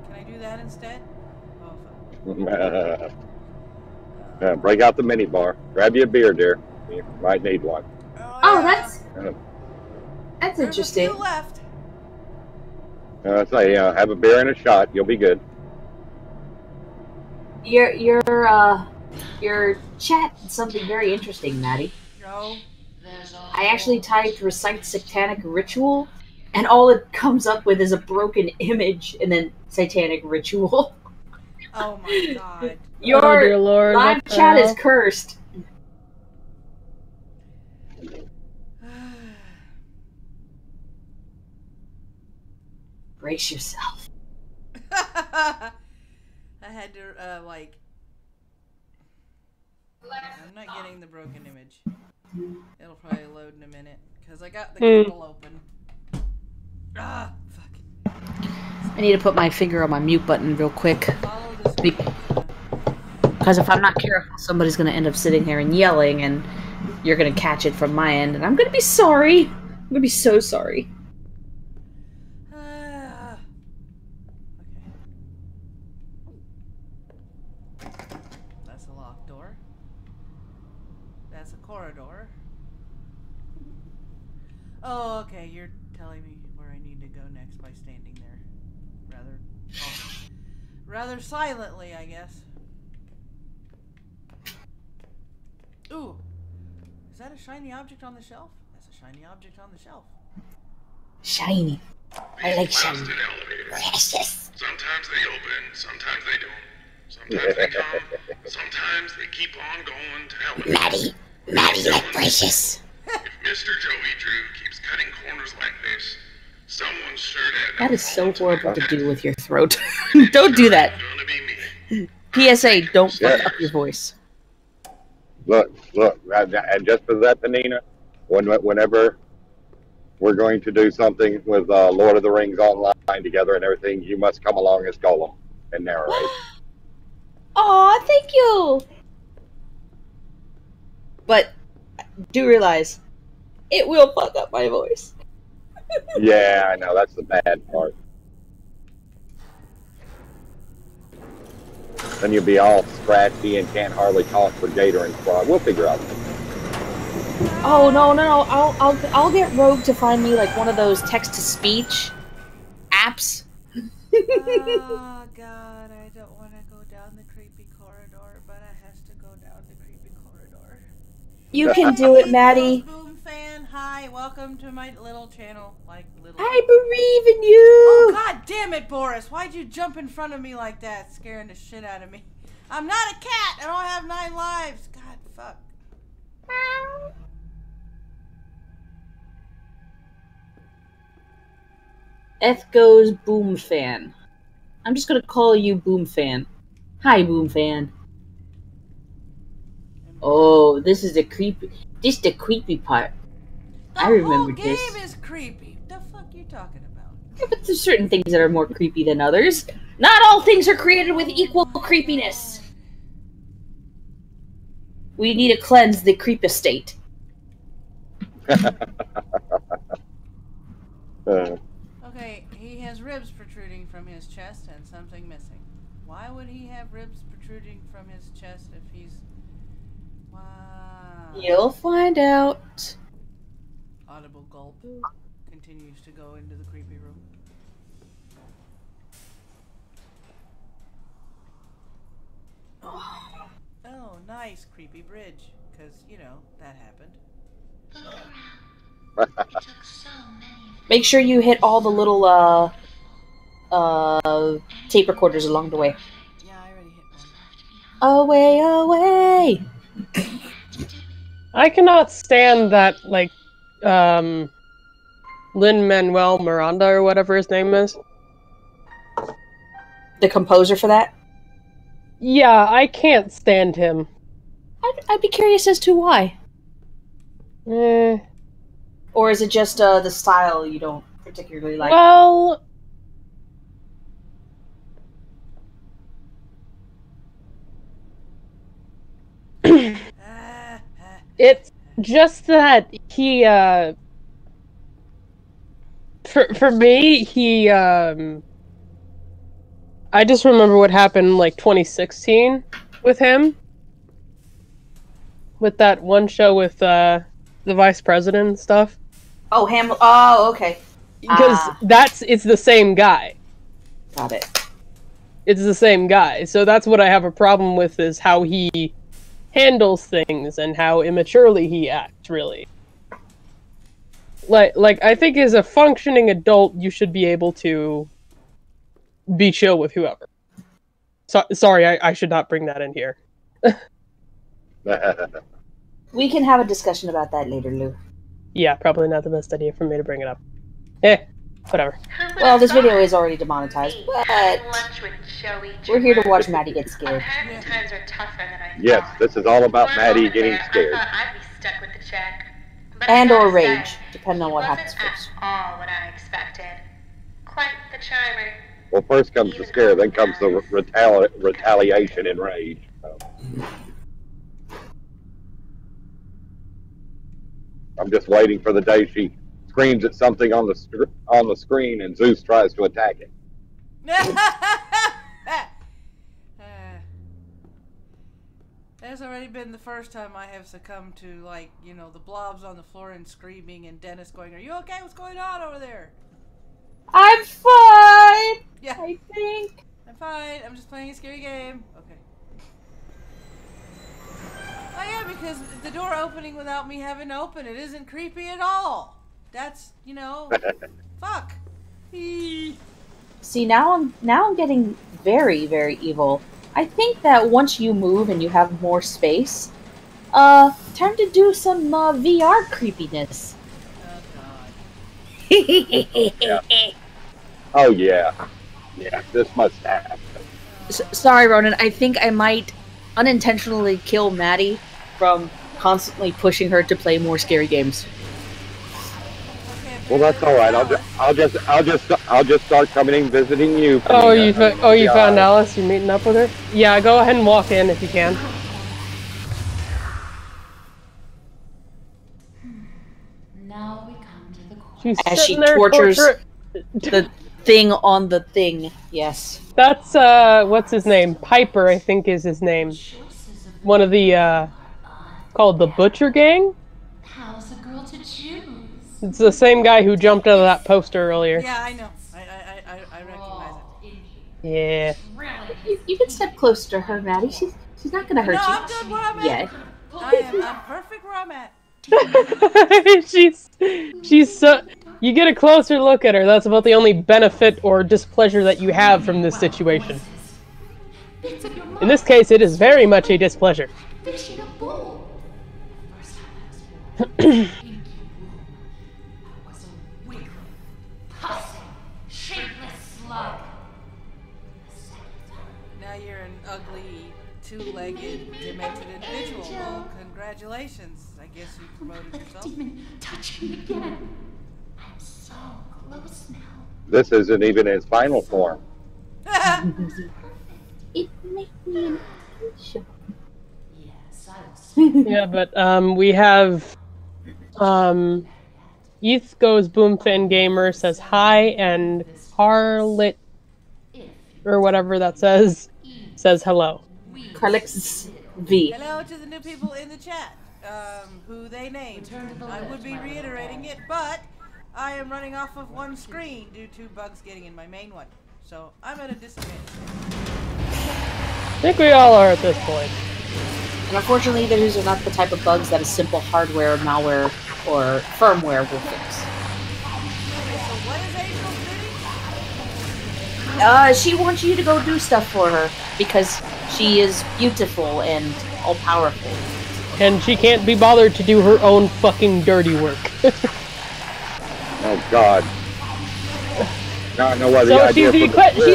Can I do that instead? Oh, fuck. Break out the mini bar. Grab you a beer, dear. You might need one. Oh, yeah. that's There's interesting. a few left. Say, have a beer and a shot. You'll be good. Your Your chat did something very interesting, Maddie. No. I actually typed recite satanic ritual, and all it comes up with is a broken image and then satanic ritual. Oh my god. Your Oh, dear Lord, live what the chat is hell? cursed. Brace yourself. I had to, like... I'm not getting the broken image. It'll probably load in a minute, because I got the Kindle open. Ah, fuck. I need to put my finger on my mute button real quick. Follow this Because if I'm not careful, somebody's going to end up sitting here and yelling, and you're going to catch it from my end, and I'm going to be sorry. I'm going to be so sorry. Okay. That's a locked door. That's a corridor. Oh, okay, you're telling me where I need to go next by standing there. Rather silently, I guess. Ooh. Is that a shiny object on the shelf? That's a shiny object on the shelf. Shiny. I like shiny. Precious. Sometimes they open, sometimes they don't. Sometimes they come, sometimes they keep on going to hell. Maddie like precious. If Mr. Joey Drew keeps cutting corners like this, someone's sure to... That is so horrible to do with your throat. Don't do that. PSA, don't fuck up your voice. Look, and just for that, Panina, whenever we're going to do something with Lord of the Rings online together and everything, you must come along as Gollum and narrate. Aw, thank you! But, do realize, it will fuck up my voice. Yeah, I know, that's the bad part. Then you'll be all scratchy and can't hardly talk for Gator and Frog. We'll figure out. Oh no! I'll get Rogue to find me like one of those text to speech apps. Oh god, I don't want to go down the creepy corridor, but I has to go down the creepy corridor. You can do it, Maddie. Boom fan, hi, welcome to my little channel. I believe in you. Oh god damn it, Boris! Why'd you jump in front of me like that, scaring the shit out of me? I'm not a cat. I don't have 9 lives. God, fuck. F goes Boom Fan. I'm just gonna call you Boom Fan. Hi, Boom Fan. Oh, this is the creepy. This is the creepy part. I remember this. The whole game is creepy. The fuck you talking about? Yeah, but there's certain things that are more creepy than others. Not all things are created with equal creepiness. We need to cleanse the creep estate. Okay, he has ribs protruding from his chest and something missing. Why would he have ribs protruding from his chest if he's... Wow. You'll find out. Audible gulp continues to go into the creepy room. Oh, nice creepy bridge. Because, you know, that happened. Make sure you hit all the little tape recorders along the way. Yeah, I already hit one. Away. I cannot stand that, like, Lin-Manuel Miranda or whatever his name is. The composer for that? Yeah, I can't stand him. I'd be curious as to why. Or is it just the style you don't particularly like? Well... It's just that he, for me, he, I just remember what happened in, like, 2016 with him. With that one show with, the vice president and stuff. Oh, oh, okay. Because it's the same guy. Got it. It's the same guy. So that's what I have a problem with, is how he handles things and how immaturely he acts, really. Like I think as a functioning adult, you should be able to be chill with whoever. Sorry, I should not bring that in here. We can have a discussion about that later, Lou. Yeah, probably not the best idea for me to bring it up. Whatever. Well, this video is already demonetized, but we're here to watch Maddy get scared. Apparently times are tougher than I thought. Yes, this is all about For a Maddy moment getting there, scared. I thought I'd be stuck with the check. But And I or gotta say, rage, depending on he what wasn't happens first. at all what I expected. Quite the charmer. Well, first comes the scare, then comes the retaliation and rage. So. I'm just waiting for the day she screams at something on the screen and Zeus tries to attack it. There's already been the first time I have succumbed to, like, you know, the blobs on the floor and screaming and Dennis going, "Are you okay? What's going on over there?" I'm fine! Yeah. I think. I'm fine. I'm just playing a scary game. Okay. Oh yeah, because the door opening without me having to open it isn't creepy at all. That's, you know, fuck. See, now I'm getting very, very evil. I think that once you move and you have more space, time to do some VR creepiness. Oh god. Yeah. Oh yeah. Yeah, this must happen. Sorry, Ronan. I think I might unintentionally kill Maddy from constantly pushing her to play more scary games. Well, that's all right. I'll just start coming and visiting you. Oh, you found Alice? You meeting up with her? Yeah, go ahead and walk in if you can. Now we come to the core. She's As she sitting there tortures the thing on the thing. Yes. That's what's his name? Piper, I think is his name. One of the called the Butcher Gang. How's a girl to choose? It's the same guy who jumped out of that poster earlier. Yeah, I know. I recognize it. Yeah. You can step closer to her, Maddy. She's not gonna hurt No, you. I'm good where I'm at. Yet. I'm perfect where I'm at. she's so. You get a closer look at her. That's about the only benefit or displeasure that you have from this situation. In this case, it is very much a displeasure. Fish in a bowl. First time I was born, I was a wiggling, pussing, shapeless slug. The second time, Now you're an ugly, two-legged, demented individual. Well, congratulations. I guess you promoted yourself. demon, touch me again. I'm so close now. This isn't even its final form. It makes me an angel. Yes, I was. Yeah, but we have Eth goes Boomfin Gamer says hi, and Harlot or whatever that says hello. Carlix V. Hello to the new people in the chat. Who they named. I would be reiterating it, but I am running off of one screen due to bugs getting in my main one. So I'm at a disadvantage. I think we all are at this point. And unfortunately, these are not the type of bugs that a simple hardware, malware, or firmware will fix. Okay, so what is Angel doing? She wants you to go do stuff for her because she is beautiful and all powerful. And she can't be bothered to do her own fucking dirty work. Oh God. Now I know why the So idea she's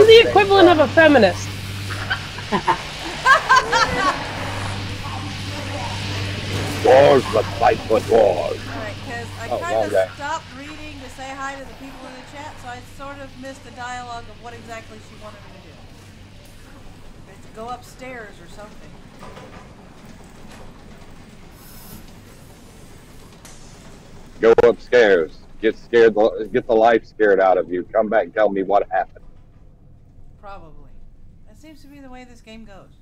the equivalent of a feminist. Wars, let's fight for wars. Alright, because I Oh, kind okay. of stopped reading to say hi to the people in the chat, so I sort of missed the dialogue of what exactly she wanted me to do. We have to go upstairs or something. Go upstairs. Get scared. Get the life scared out of you. Come back and tell me what happened. Probably. That seems to be the way this game goes.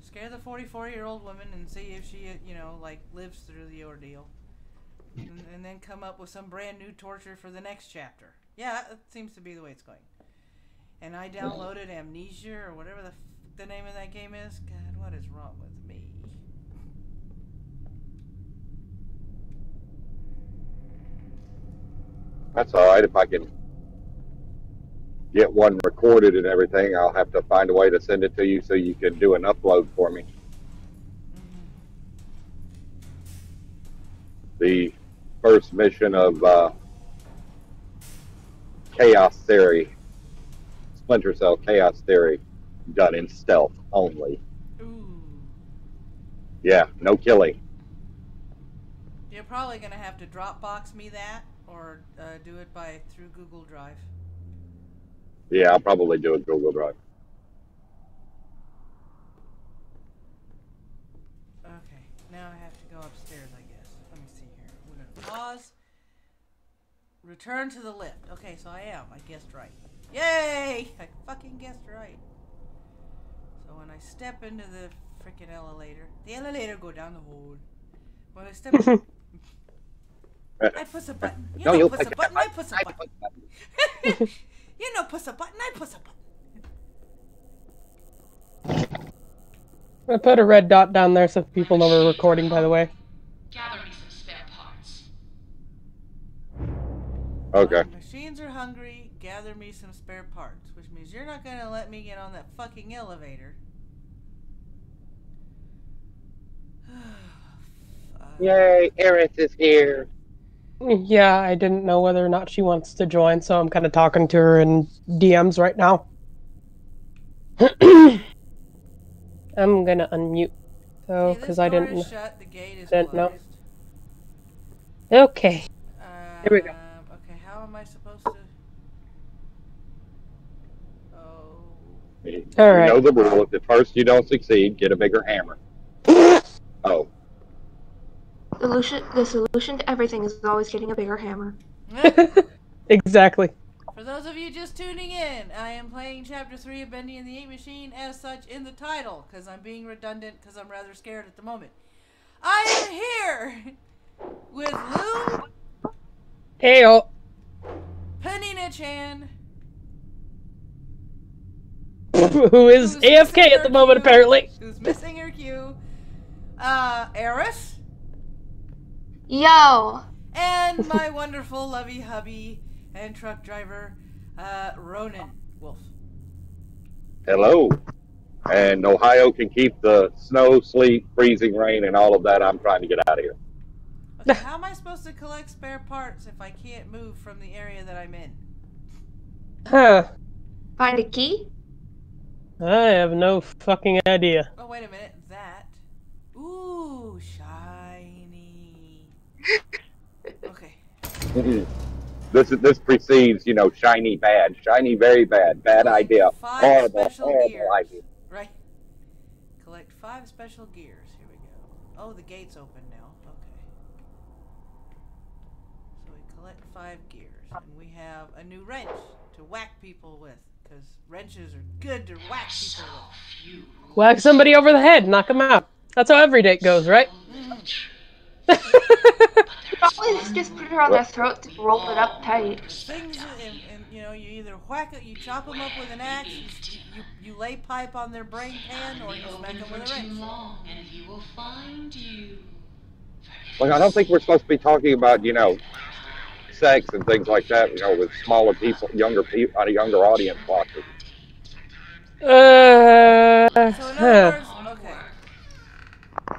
Scare the 44-year-old woman and see if she, you know, like, lives through the ordeal. And then come up with some brand new torture for the next chapter. Yeah, that seems to be the way it's going. And I downloaded Amnesia or whatever the the name of that game is? God, what is wrong with me? That's all right. If I can get one recorded and everything, I'll have to find a way to send it to you so you can do an upload for me. The first mission of Chaos Theory, Splinter Cell Chaos Theory, done in stealth only. Ooh. Yeah, no killing. You're probably gonna have to Dropbox me that, or do it through Google Drive. Yeah, I'll probably do a Google Drive. Okay, now I have to go upstairs, I guess. Let me see here. We're gonna pause. Return to the lift. Okay, so I guessed right. Yay! I fucking guessed right. So when I step into the freaking elevator, the elevator go down the hole. When I step in, I push a button. You know, push a button, I push a button. You know, push a button, I push a button. I put a red dot down there so people know we're recording, by the way. Gather me some spare parts. Okay. Machines are hungry. Gather me some spare parts, which means you're not gonna let me get on that fucking elevator. Yay, Eris is here. Yeah, I didn't know whether or not she wants to join, so I'm kind of talking to her in DMs right now. I'm gonna unmute, though, because I didn't know. Shut. The gate is Didn't know. closed. Okay. Here we go. Okay, how am I supposed to? Oh. You All right. know the rule. If at first you don't succeed, get a bigger hammer. Oh. The solution to everything is always getting a bigger hammer. Exactly. For those of you just tuning in, I am playing Chapter 3 of Bendy and the 8 Machine as such in the title, because I'm being redundant, because I'm rather scared at the moment. I am here with Lou. Heyo. Panina-chan. Who is AFK at the moment, apparently. Who's missing her cue. Eris. Yo! And my wonderful lovey hubby and truck driver, Ronan Wolf. Hello. And Ohio can keep the snow, sleet, freezing rain, and all of that. I'm trying to get out of here. Okay, how am I supposed to collect spare parts if I can't move from the area that I'm in? Huh. Find a key? I have no fucking idea. Oh, wait a minute. That. Ooh, shiny. Okay. This precedes, you know, shiny bad, shiny very bad, bad idea, horrible gears. idea. Right. Collect 5 special gears. Here we go. Oh, the gate's open now. Okay. So we collect 5 gears, and we have a new wrench to whack people with, because wrenches are good to whack people with. Whack somebody over the head, knock them out. That's how every date goes, right? Probably just put her on their throat to roll it up tight. Things, and you know, you either whack it, you chop them up with an axe, you lay pipe on their brain pan, or you smack them with a wrench. And he will find you. Well, I don't think we're supposed to be talking about, you know, sex and things like that, you know, with smaller people, younger audience watching. So in other words, okay.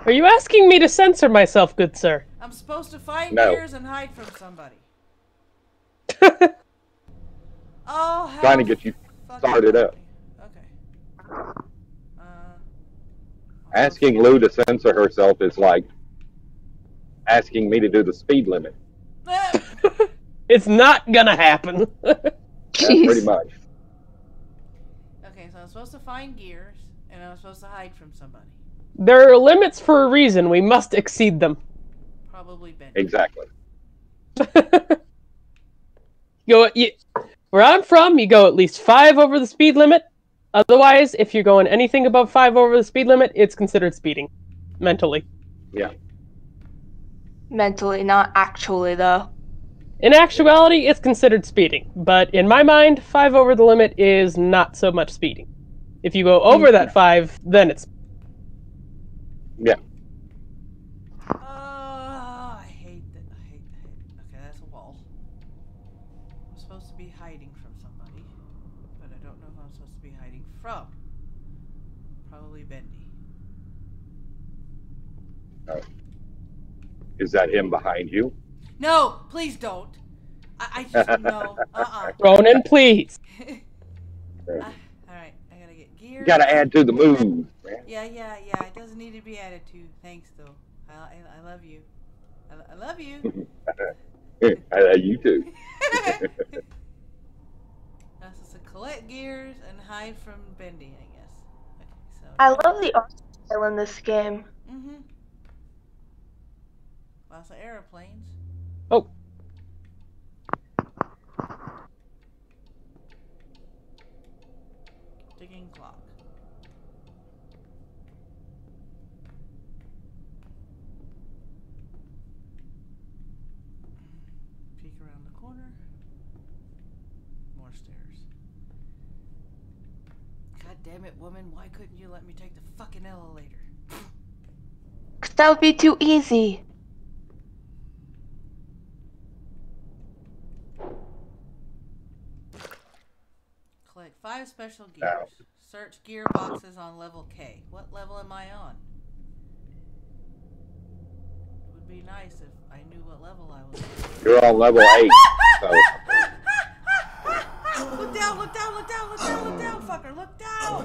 Are you asking me to censor myself, good sir? I'm supposed to find No. gears and hide from somebody. Oh, Trying to get you started up. Okay. Asking Lou to censor herself is like asking me to do the speed limit. It's not gonna happen. Yeah, pretty much. Okay, so I'm supposed to find gears, and I'm supposed to hide from somebody. There are limits for a reason. We must exceed them. Probably Bendy. Exactly. Where I'm from, you go at least 5 over the speed limit. Otherwise, if you're going anything above 5 over the speed limit, it's considered speeding. Mentally. Yeah. Mentally, not actually, though. In actuality, it's considered speeding. But in my mind, 5 over the limit is not so much speeding. If you go over that 5, then it's... Yeah. I hate that. Okay, that's a wall. I'm supposed to be hiding from somebody, but I don't know who I'm supposed to be hiding from. Probably Bendy. Is that him behind you? No, please don't. I just no. Ronan, please. Alright, I gotta get gear. You gotta add to the move, man. Yeah. It doesn't need to be added to. Thanks, though. I love you. I love you. You too. Now, so collect gears and hide from Bendy, I guess. Okay, so I love the art style in this game. Lots of airplanes. Oh. Ticking clock. Peek around the corner. More stairs. God damn it, woman. Why couldn't you let me take the fucking elevator? 'Cause that would be too easy. Collect 5 special gears. Search gear boxes on level K. What level am I on? It would be nice if I knew what level I was on. You're on level 8. So. Look down, fucker, look down!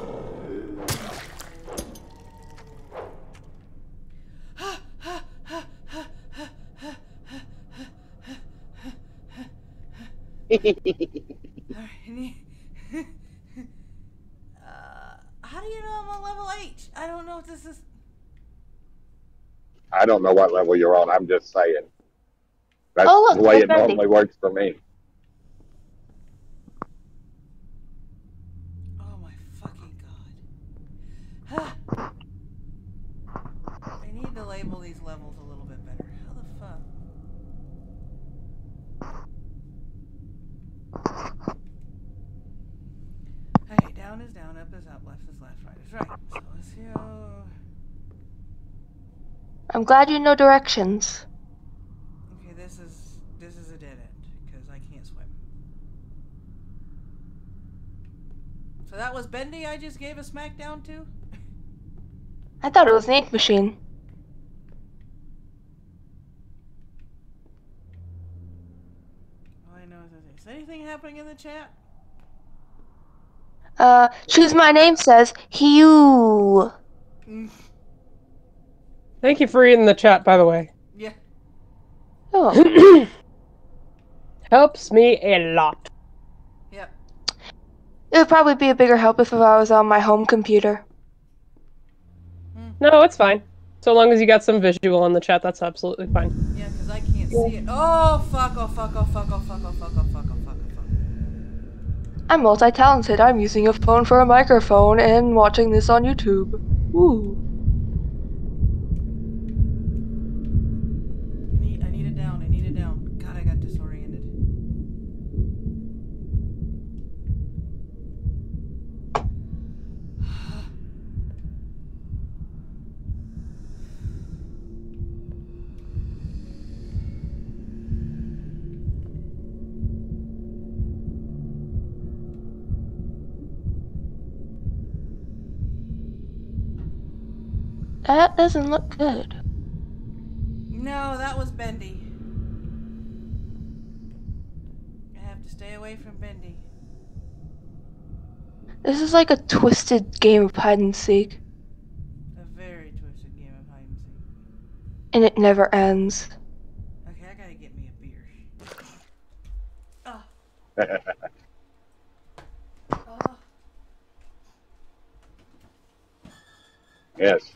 How do you know I'm on level H? I don't know if this is... I don't know what level you're on. I'm just saying. That's look, the way it Bendy. normally works for me. Oh my fucking god. I need to label these levels a little bit better. How the fuck? Okay, down is down, up is up, left is left, right is right. So let's go. I'm glad you know directions. Okay, this is a dead end because I can't swim. So that was Bendy I just gave a smackdown to? I thought it was an ink machine. All I know is anything happening in the chat? Choose my name says Hugh. Thank you for reading the chat, by the way. Yeah. Oh. Helps me a lot. Yep. It would probably be a bigger help if I was on my home computer. No, it's fine. So long as you got some visual on the chat, that's absolutely fine. Yeah, because I can't see it. Oh, fuck, oh, fuck, oh, fuck, oh, fuck, oh, fuck, oh, fuck, oh, fuck, oh, fuck. I'm multi-talented. I'm using a phone for a microphone and watching this on YouTube. Woo. I need it down. I need it down. God, I got disoriented. That doesn't look good. No, that was Bendy. I have to stay away from Bendy. This is like a twisted game of hide and seek. A very twisted game of hide and seek. And it never ends. Okay, I gotta get me a beer. Oh. Yes.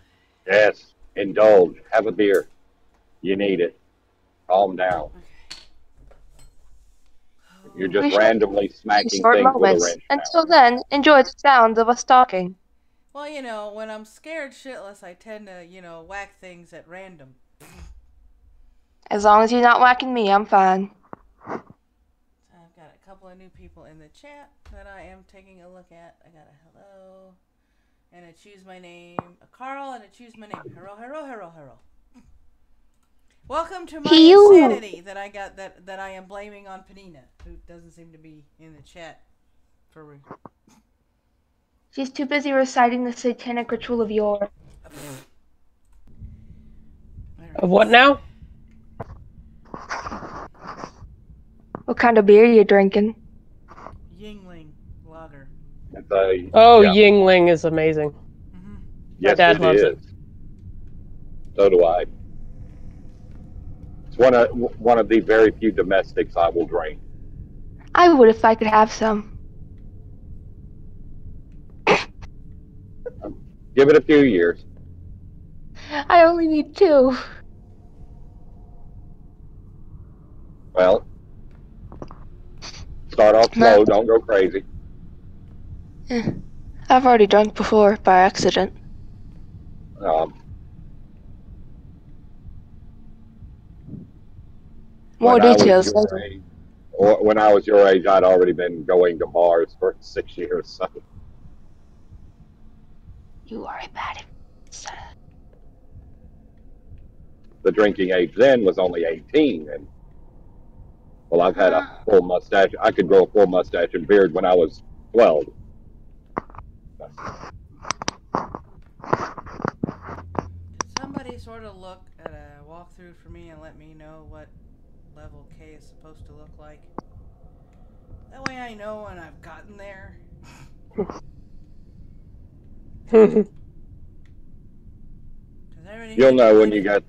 Indulge. Have a beer. You need it. Calm down. You're just randomly smacking Short things with a moments. wrench. Until then, enjoy the sound of us talking. Well, you know, when I'm scared shitless, I tend to, you know, whack things at random. As long as you're not whacking me, I'm fine. I've got a couple of new people in the chat that I am taking a look at. I got a hello. I choose my name, Carl, and I choose my name, Hero. Welcome to my insanity that I got that I am blaming on Panina, who doesn't seem to be in the chat for real. She's too busy reciting the satanic ritual of yore. Of what now? What kind of beer are you drinking? Yingling lager. Yingling is amazing. Mm-hmm. My dad loves it. So do I. It's one of the very few domestics I will drink. I would if I could have some. Give it a few years. I only need 2. Well, start off slow. Don't go crazy. I've already drunk before by accident. More details later. When I was your age, I'd already been going to bars for 6 years. So. You are a bad son. The drinking age then was only 18, and well, I've had a full mustache. I could grow a full mustache and beard when I was 12. Somebody sort of look at a walkthrough for me and let me know what level K is supposed to look like. That way I know when I've gotten there. You'll know when you get.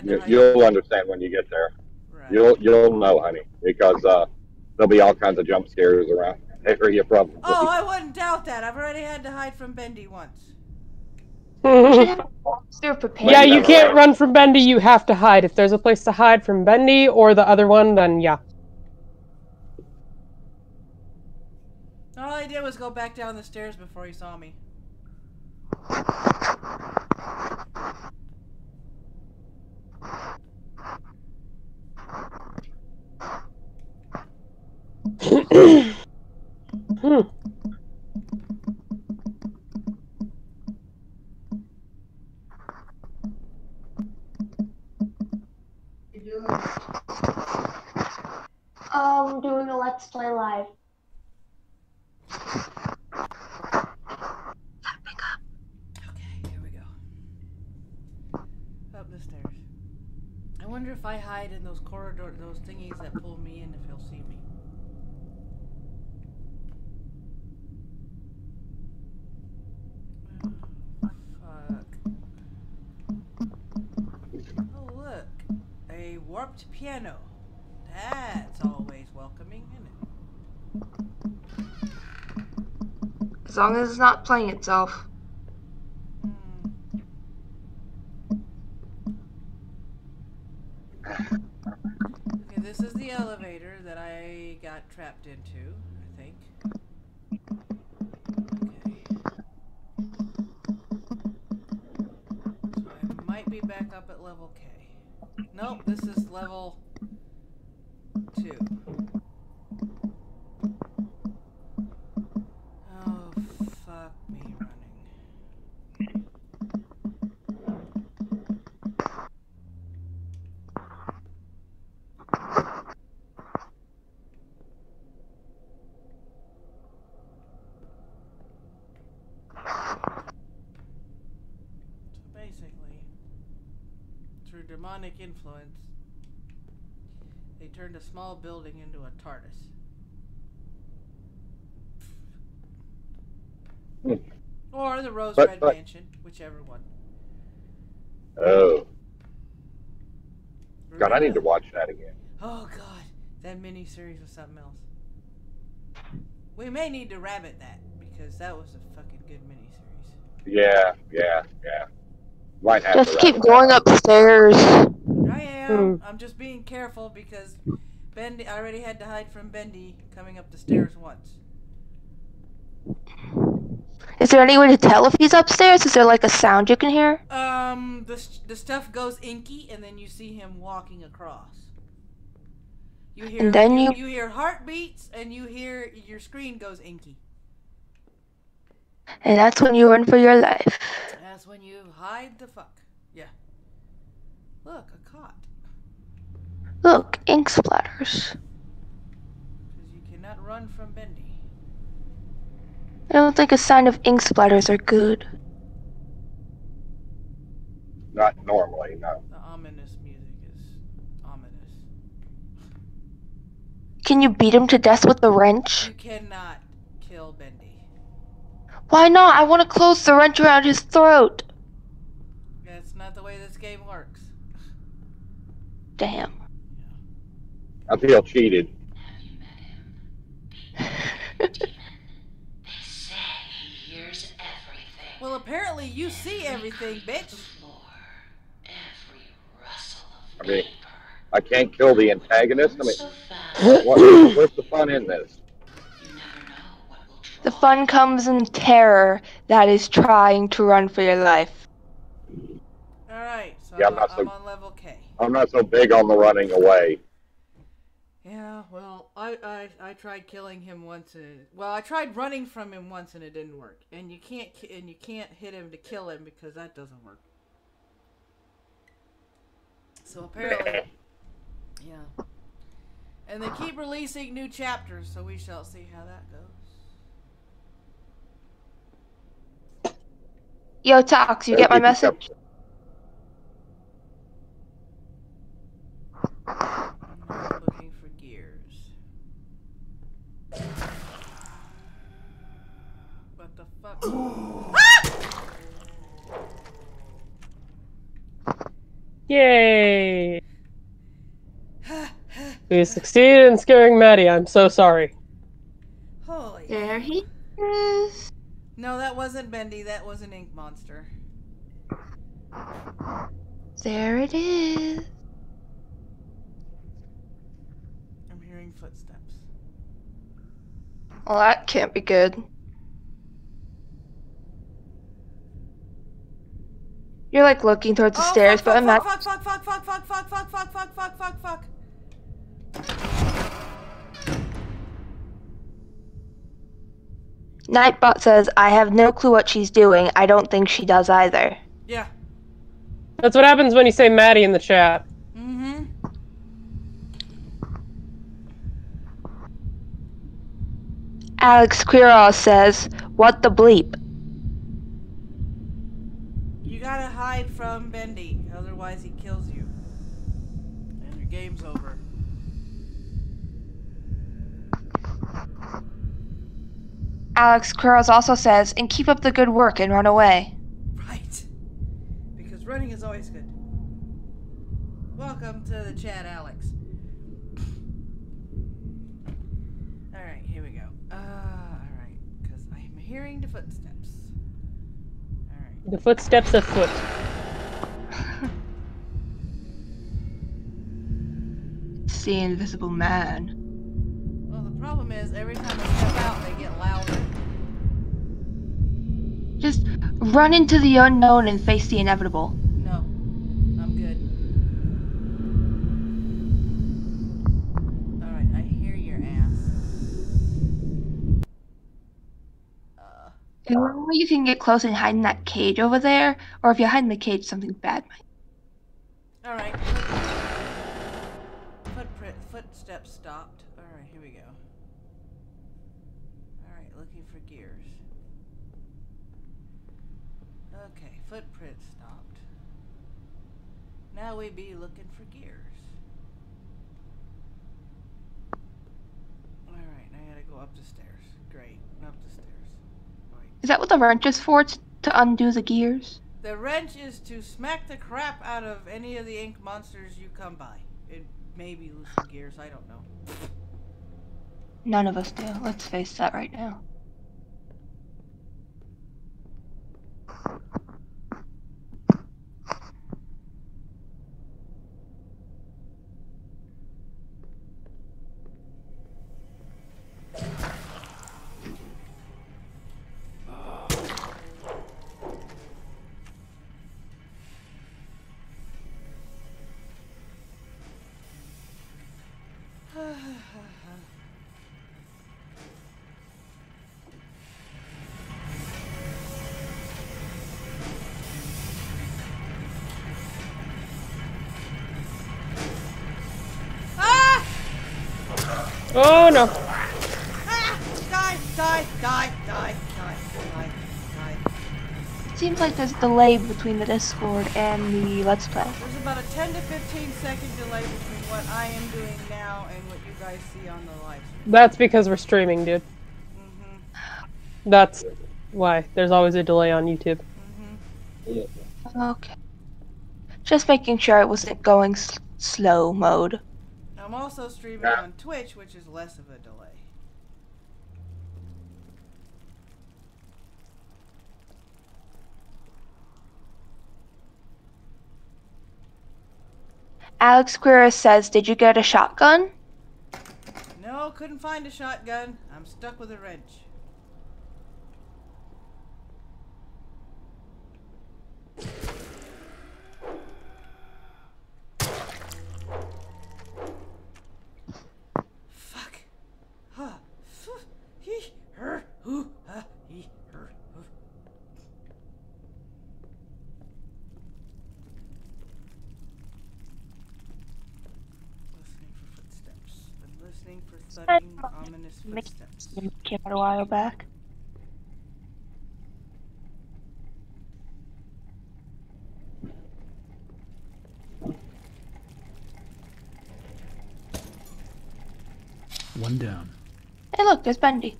You'll understand when you get there. Right. You'll know, honey, because there'll be all kinds of jump scares around area probably. Oh, I wouldn't doubt that. I've already had to hide from Bendy once. Yeah, you can't run from Bendy, you have to hide. If there's a place to hide from Bendy or the other one, then yeah. All I did was go back down the stairs before he saw me. Doing a Let's Play live. Okay, here we go. Up the stairs. I wonder if I hide in those corridor, those thingies that pull me in, if he'll see me. Fuck. Oh, look. A warped piano. That's always welcoming, isn't it? As long as it's not playing itself. Okay, this is the elevator that I got trapped into, I think. Okay. So I might be back up at level K. Nope, this is level 2. Oh, fuck me running. So basically, through demonic influence, they turned a small building into a TARDIS. Or the Rose Red Mansion, whichever one. Oh. God, I need to watch that again. Oh, God. That mini-series was something else. We may need to rabbit that, because that was a fucking good mini-series. Yeah. Might have just keep going upstairs. I am. I'm just being careful because Bendy. I already had to hide from Bendy coming up the stairs once. Is there any way to tell if he's upstairs? Is there like a sound you can hear? The stuff goes inky, and then you see him walking across. You hear, and then you hear heartbeats, and you hear your screen goes inky. And that's when you run for your life. That's when you hide the fuck. Yeah. Look, a cot. Look, ink splatters. Because you cannot run from Bendy. I don't think a sign of ink splatters are good. Not normally, no. The ominous music is ominous. Can you beat him to death with the wrench? You cannot kill Bendy. Why not? I want to close the wrench around his throat. That's not the way this game works. Damn. I feel cheated. Well, apparently you see everything, bitch. I mean, I can't kill the antagonist. I mean, what's the fun in this? The fun comes in terror that is trying to run for your life. Alright, so Yeah, I'm on level K. I'm not so big on the running away. Yeah, well, I tried killing him once well, I tried running from him once and it didn't work. And you can't hit him to kill him because that doesn't work. So apparently, yeah. And they keep releasing new chapters, so we shall see how that goes. Yo, Tox, you get my message? I'm looking for gears. What the fuck? Yay! We succeeded in scaring Maddy. I'm so sorry. Holy. There he is. No, that wasn't Bendy. That was an ink monster. There it is. I'm hearing footsteps. Well, that can't be good. You're like looking towards the stairs, but imagine. Fuck. Nightbot says, I have no clue what she's doing. I don't think she does either. Yeah. That's what happens when you say Maddy in the chat. Mm-hmm. Alex Quirrell says, what the bleep? You gotta hide from Bendy, otherwise he kills you. And your game's over. Alex Quirrell also says, and keep up the good work and run away. Right. Because running is always good. Welcome to the chat, Alex. Alright, here we go. Alright, because I'm hearing the footsteps. Alright. The footsteps of foot. It's the invisible man. Well, the problem is, every time I step out, they get louder. Just run into the unknown and face the inevitable. No. I'm good. Alright, I hear your ass. You can get close and hide in that cage over there, or if you hide in the cage, something bad might. Alright. Footsteps stopped. Alright, here we go. Alright, looking for gears. Okay, footprints stopped. Now we be looking for gears. Alright, I gotta go up the stairs. Great, up the stairs. Wait. Is that what the wrench is for? It's to undo the gears? The wrench is to smack the crap out of any of the ink monsters you come by. It may be loosen gears, I don't know. None of us do. Let's face that right now. Oh no. Ah! Die, die, die, die, die, die, die. Seems like there's a delay between the Discord and the Let's Play. There's about a 10 to 15 second delay between what I am doing now and what you guys see on the live stream. That's because we're streaming, dude. That's why. There's always a delay on YouTube. Okay. Just making sure it wasn't going slow mode. I'm also streaming on Twitch, which is less of a delay. Alex Queer says, did you get a shotgun? No, couldn't find a shotgun. I'm stuck with a wrench. Fuck. Huh. He, her, who, he, her, who. Listening for footsteps. Been listening for thudding, ominous footsteps. Came out a while back. One down. Hey look, there's Bendy.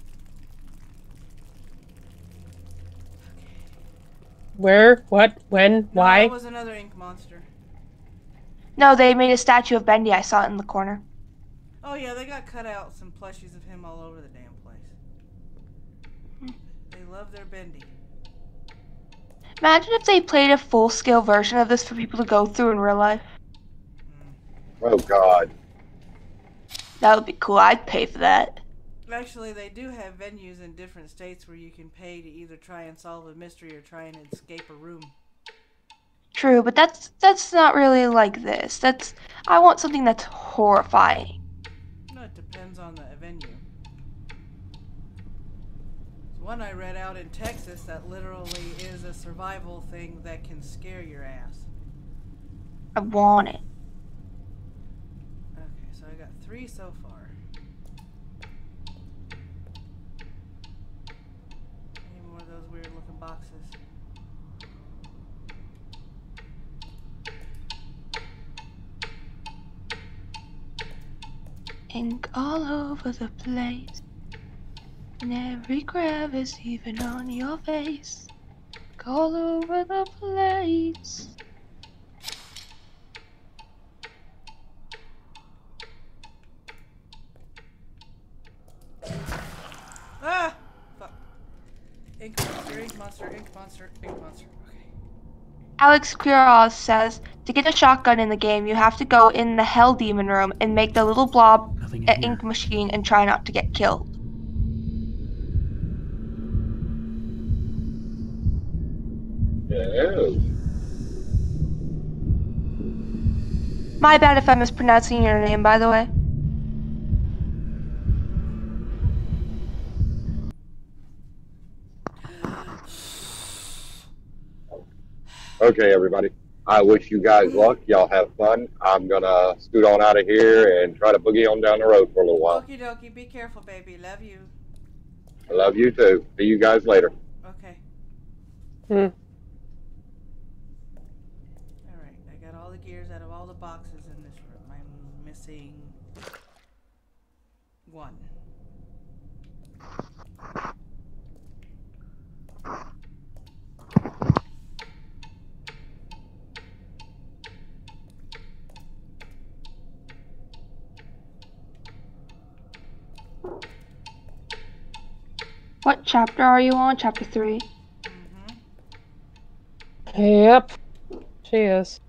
Where? What? When? Why? That was another ink monster. No, they made a statue of Bendy. I saw it in the corner. Oh yeah, they got cutouts and plushies of him all over the damn place. They love their Bendy. Imagine if they played a full-scale version of this for people to go through in real life. Oh God. That would be cool. I'd pay for that. Actually, they do have venues in different states where you can pay to either try and solve a mystery or try and escape a room. True, but that's not really like this. I want something that's horrifying. No, it depends on the venue. There's one I read out in Texas that literally is a survival thing that can scare your ass. I want it. Okay, so I got 3 so far. Any more of those weird looking boxes? Ink all over the place. In every crevice, even on your face. Ink all over the place. Ah! Fuck. Ink monster, ink monster, ink monster, ink monster. Okay. Alex Quiroz says, to get a shotgun in the game, you have to go in the Hell Demon room and make the little blob ink machine and try not to get killed. Yeah. My bad if I'm mispronouncing your name, by the way. Okay, everybody. I wish you guys luck. Y'all have fun. I'm gonna scoot on out of here and try to boogie on down the road for a little while. Okie dokie, be careful, baby. Love you. I love you too. See you guys later. Okay. Alright, I got all the gears out of all the boxes in this room. I'm missing 1. What chapter are you on? Chapter 3? Yep. She is.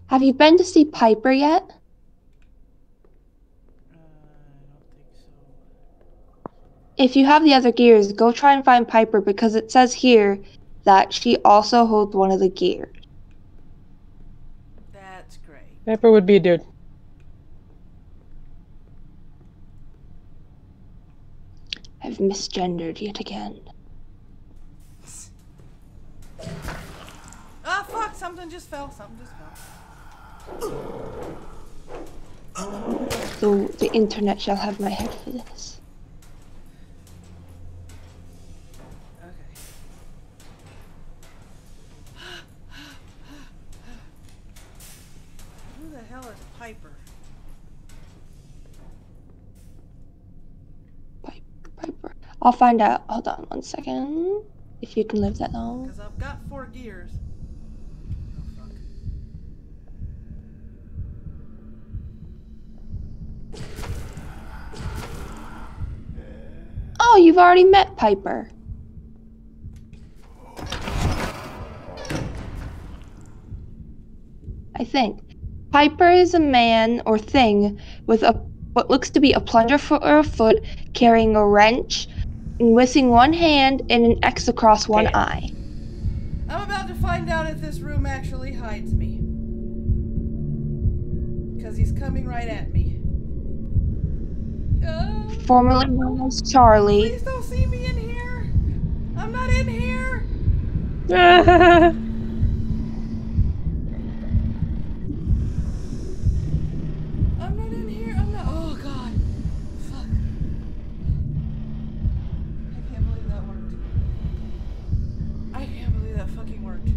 Have you been to see Piper yet? I don't think so. If you have the other gears, go try and find Piper because it says here that she also holds one of the gears. That's great. Piper would be a dude. I've misgendered yet again. Ah, fuck! Something just fell. Something just fell. So the internet shall have my head for this. Okay. Who the hell is Piper? Piper. I'll find out. Hold on 1 second. If you can live that long. Because I've got 4 gears. Oh, fuck. Oh, you've already met Piper. I think. Piper is a man or thing with what looks to be a plunger for a foot, carrying a wrench, and missing one hand and an X across one eye. I'm about to find out if this room actually hides me. Because he's coming right at me. Formerly known as Charlie. Please don't see me in here. I'm not in here. I'm not in here. I'm not. Oh, God. Fuck. I can't believe that worked. I can't believe that fucking worked.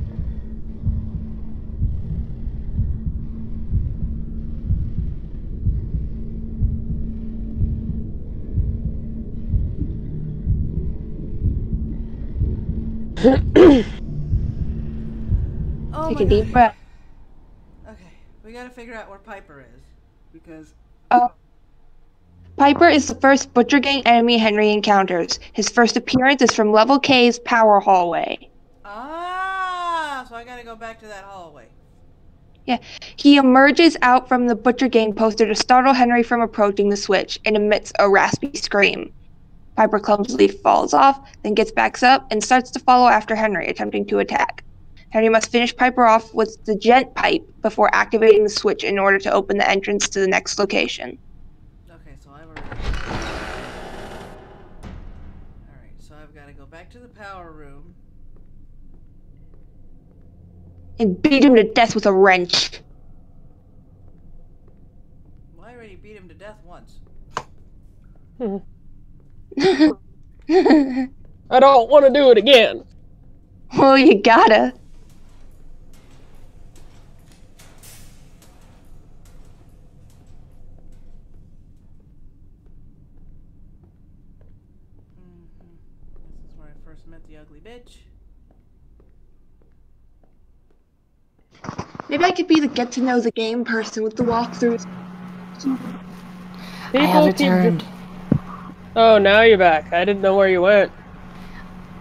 Oh, Take a deep breath. Okay, we gotta figure out where Piper is. Because... Piper is the first Butcher Gang enemy Henry encounters. His first appearance is from Level K's power hallway. Ah, so I gotta go back to that hallway. Yeah, he emerges out from the Butcher Gang poster to startle Henry from approaching the switch and emits a raspy scream. Piper clumsily falls off, then gets back up and starts to follow after Henry, attempting to attack. Henry must finish Piper off with the gent pipe before activating the switch in order to open the entrance to the next location. Okay, so I've already... Alright, so I've got to go back to the power room. And beat him to death with a wrench. Well, I already beat him to death once. I don't want to do it again. Well, you gotta. This is where I first met the ugly bitch. Maybe I could be the get to know the game person with the walkthroughs. I have returned. Oh, now you're back. I didn't know where you went.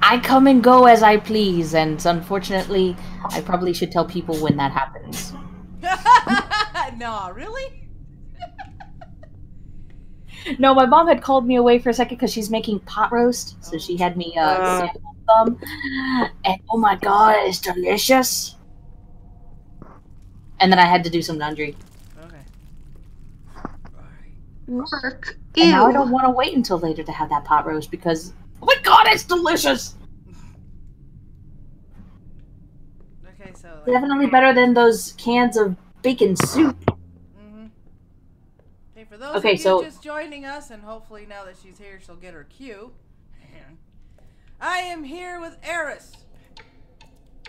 I come and go as I please, and unfortunately, I probably should tell people when that happens. No, really? No, my mom had called me away for a second because she's making pot roast, so she had me sample some, and oh my god, it's delicious. And then I had to do some laundry. Okay. Work. And now I don't want to wait until later to have that pot roast because, oh my god, it's delicious! Okay, so... Like, definitely better than those cans of bacon soup. Okay, for those of you just joining us, and hopefully now that she's here, she'll get her cue. I am here with Eris.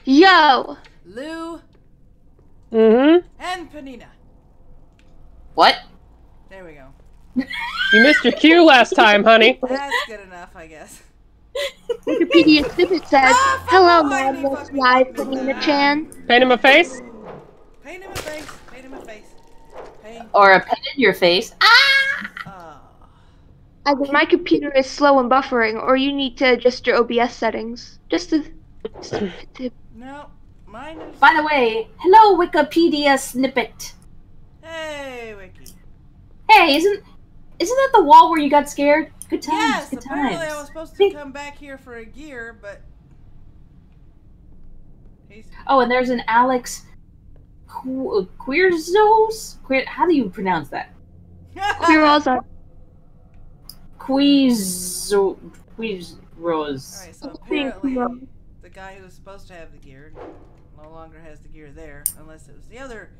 Yo! Lou. And Panina. What? There we go. You missed your cue last time, honey. That's good enough, I guess. Wikipedia snippet says, "Hello, Madness Live, Panina Chan." Paint him a face? Paint him a face. or a pen in your face. Either my computer is slow and buffering, or you need to adjust your OBS settings. Just a tip. No, mine is... By the way, hello Wikipedia snippet. Hey, Wiki. Hey, isn't that the wall where you got scared? Good times. Yes, good apparently times. I was supposed to come back here for a gear, but... Oh, and there's an Alex Queerzos? How do you pronounce that? Queerosa. Queezros. Alright, so apparently the guy who was supposed to have the gear no longer has the gear there, unless it was the other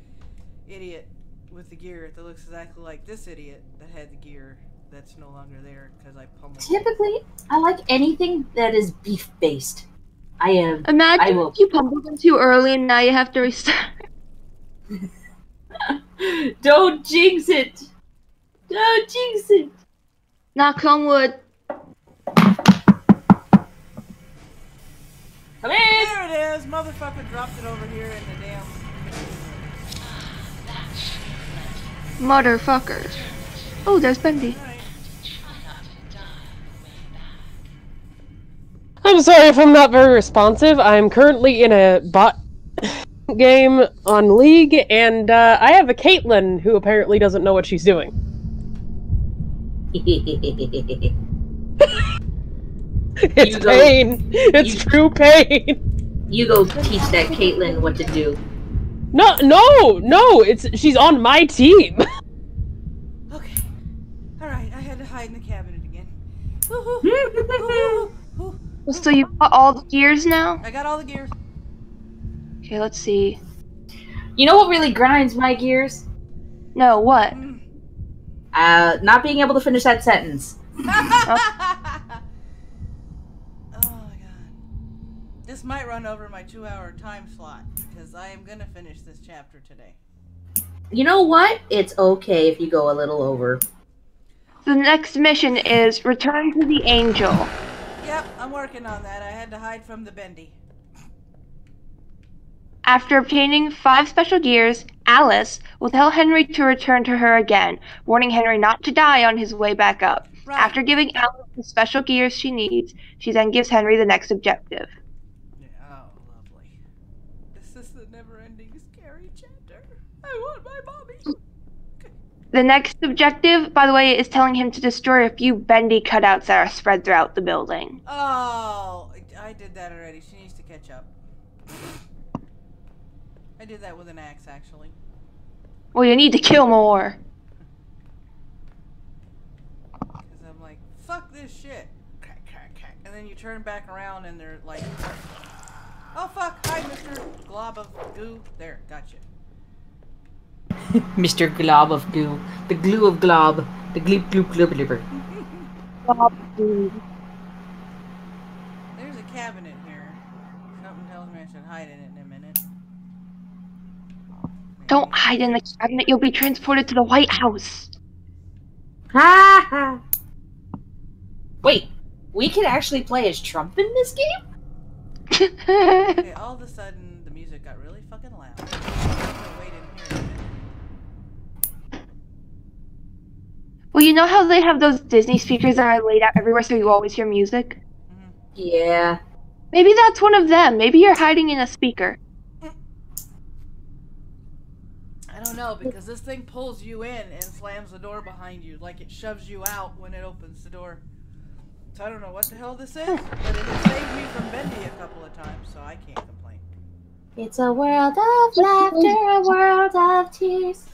idiot with the gear that looks exactly like this idiot that had the gear that's no longer there because I pummeled him. Typically, I like anything that is beef-based. Imagine if you pummeled them too early and now you have to restart. Don't jinx it! Don't jinx it! Knock on wood. Come in! There it is! Motherfucker dropped it over here in the damn... Motherfuckers. Oh, there's Bendy. I'm sorry if I'm not very responsive. I'm currently in a bot game on League, and I have a Caitlyn who apparently doesn't know what she's doing. It's pain. It's true pain. You go teach that Caitlyn what to do. No! She's on my team. Okay. Alright, I had to hide in the cabinet again. So you got all the gears now? I got all the gears. Okay, let's see. You know what really grinds my gears? No, what? Not being able to finish that sentence. Oh my god. This might run over my 2-hour time slot, because I am gonna finish this chapter today. You know what? It's okay if you go a little over. The next mission is Return to the Angel. Yep, I'm working on that. I had to hide from the Bendy. After obtaining 5 special gears, Alice will tell Henry to return to her again, warning Henry not to die on his way back up. Right. After giving Alice the special gears she needs, she then gives Henry the next objective. Yeah, oh, lovely. This is the never-ending scary chapter. I want my mommy. The next objective, by the way, is telling him to destroy a few Bendy cutouts that are spread throughout the building. Oh, I did that already. She needs to catch up. I did that with an axe, actually. Well, you need to kill more. Because I'm like, fuck this shit. Crack, crack, crack. And then you turn back around and they're like, oh fuck, hi Mr. Glob of Goo. There, gotcha. Mr. Glob of Goo. The glue of Glob. The gloop gloop gloop glooper. There's a cabinet here. Something tells me I should hide in it in a minute. Don't hide in the cabinet, you'll be transported to the White House. Ha ha! Wait, we can actually play as Trump in this game? Okay, all of a sudden, the music got really fucking loud. I'm gonna wait in here a minute. Well, you know how they have those Disney speakers that are laid out everywhere so you always hear music? Yeah. Maybe that's one of them. Maybe you're hiding in a speaker. I don't know, because this thing pulls you in and slams the door behind you, like it shoves you out when it opens the door. So I don't know what the hell this is, but it has saved me from Bendy a couple of times, so I can't complain. It's a world of laughter, a world of tears.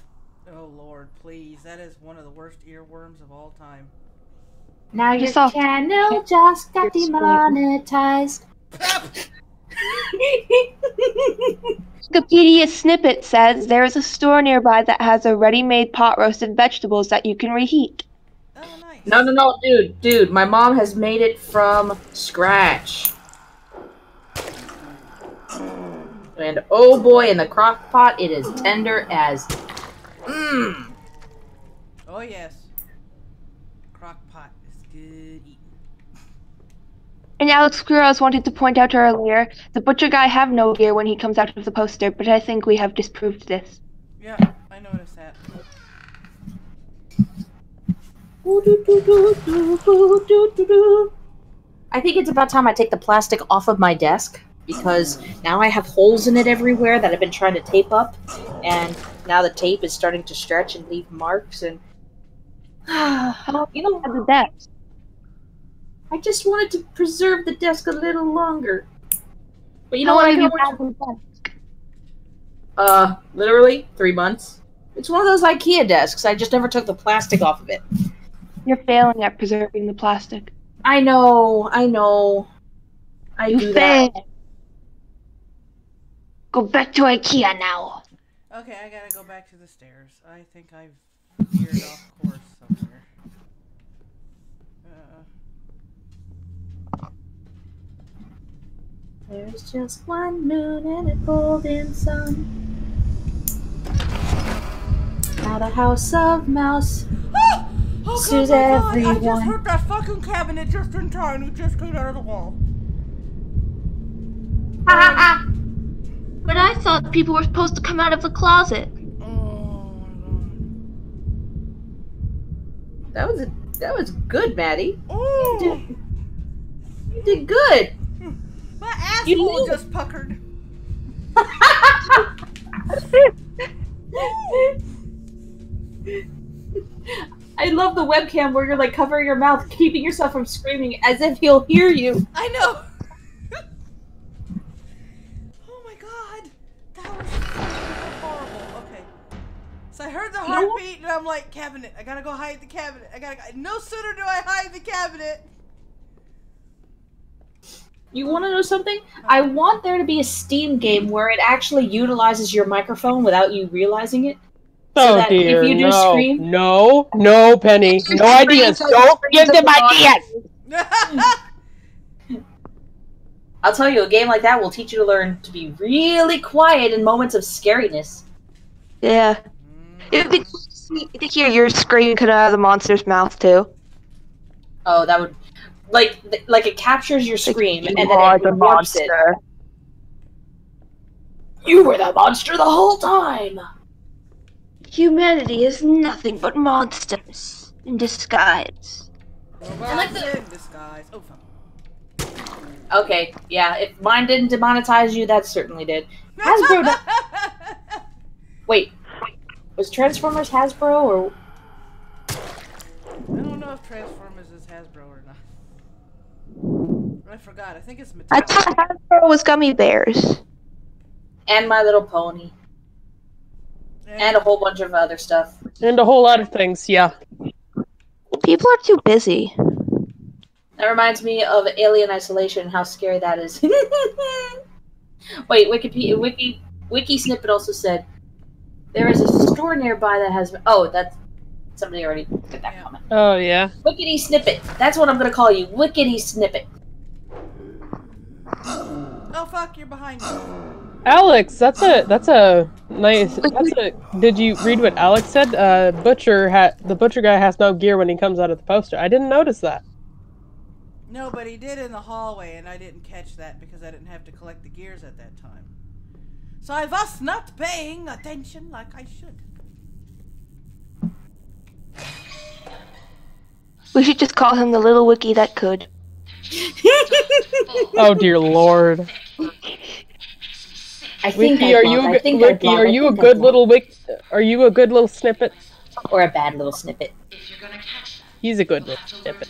Oh lord, please. That is one of the worst earworms of all time. Now your channel just got demonetized. Wikipedia snippet says there is a store nearby that has a ready-made pot roasted vegetables that you can reheat. Oh, nice. No, dude, my mom has made it from scratch. And oh boy, in the crock pot, it is tender as mmm. Oh yes. Crock pot is good eating. And Alex Quiroz wanted to point out earlier, the butcher guy have no gear when he comes out of the poster, but I think we have disproved this. Yeah, I noticed that. I think it's about time I take the plastic off of my desk, because now I have holes in it everywhere that I've been trying to tape up, and now the tape is starting to stretch and leave marks, and you know, the desk. I just wanted to preserve the desk a little longer. But you know what? I can literally 3 months. It's one of those IKEA desks. I just never took the plastic off of it. You're failing at preserving the plastic. I know. I You do that. failed. Go back to IKEA now. Okay, I gotta go back to the stairs. I think I've veered off course somewhere. There's just one moon and a golden sun. Now the house of mouse sues everyone. I just heard that fucking cabinet just in time. It just came out of the wall. But I thought people were supposed to come out of the closet. Oh my god. That was good, Maddy. Oh. You did good. My asshole just puckered. I love the webcam where you're like covering your mouth, keeping yourself from screaming as if he'll hear you. I know. Oh my god. That was horrible. Okay. So I heard the heartbeat and I'm like, cabinet. I gotta go hide the cabinet. No sooner do I hide the cabinet. You want to know something? I want there to be a Steam game where it actually utilizes your microphone without you realizing it. So that dear, if you do scream... No, Penny. No ideas. Don't give them ideas! I'll tell you, a game like that will teach you to learn to be really quiet in moments of scariness. Yeah. You could hear your scream coming out of the monster's mouth, too. Oh, that would... Like it captures your scream, like, and then it warps it. You were the monster the whole time! Humanity is nothing but monsters in disguise. Robots in disguise. Oh, fuck. Okay, yeah, if mine didn't demonetize you, that certainly did. Hasbro... Wait, was Transformers Hasbro, or... I don't know if Transformers is Hasbro or not. I forgot. I think it's Mattel. I thought Hasbro was Gummy Bears. And My Little Pony. And a whole bunch of other stuff. And a whole lot of things, yeah. People are too busy. That reminds me of Alien Isolation and how scary that is. Wait, Wiki Snippet also said, there is a store nearby that has... Oh, that's... Somebody already did that comment. Oh, yeah. Wickety Snippet. That's what I'm going to call you. Wickety Snippet. Oh, fuck, you're behind me. Alex, that's a nice... Did you read what Alex said? The butcher guy has no gear when he comes out of the poster. I didn't notice that. No, but he did in the hallway, and I didn't catch that because I didn't have to collect the gears at that time. So I was not paying attention like I should. We should just call him the little wiki that could. Oh dear lord. Wiki, are you a good little snippet? Or a bad little snippet? He's a good little snippet.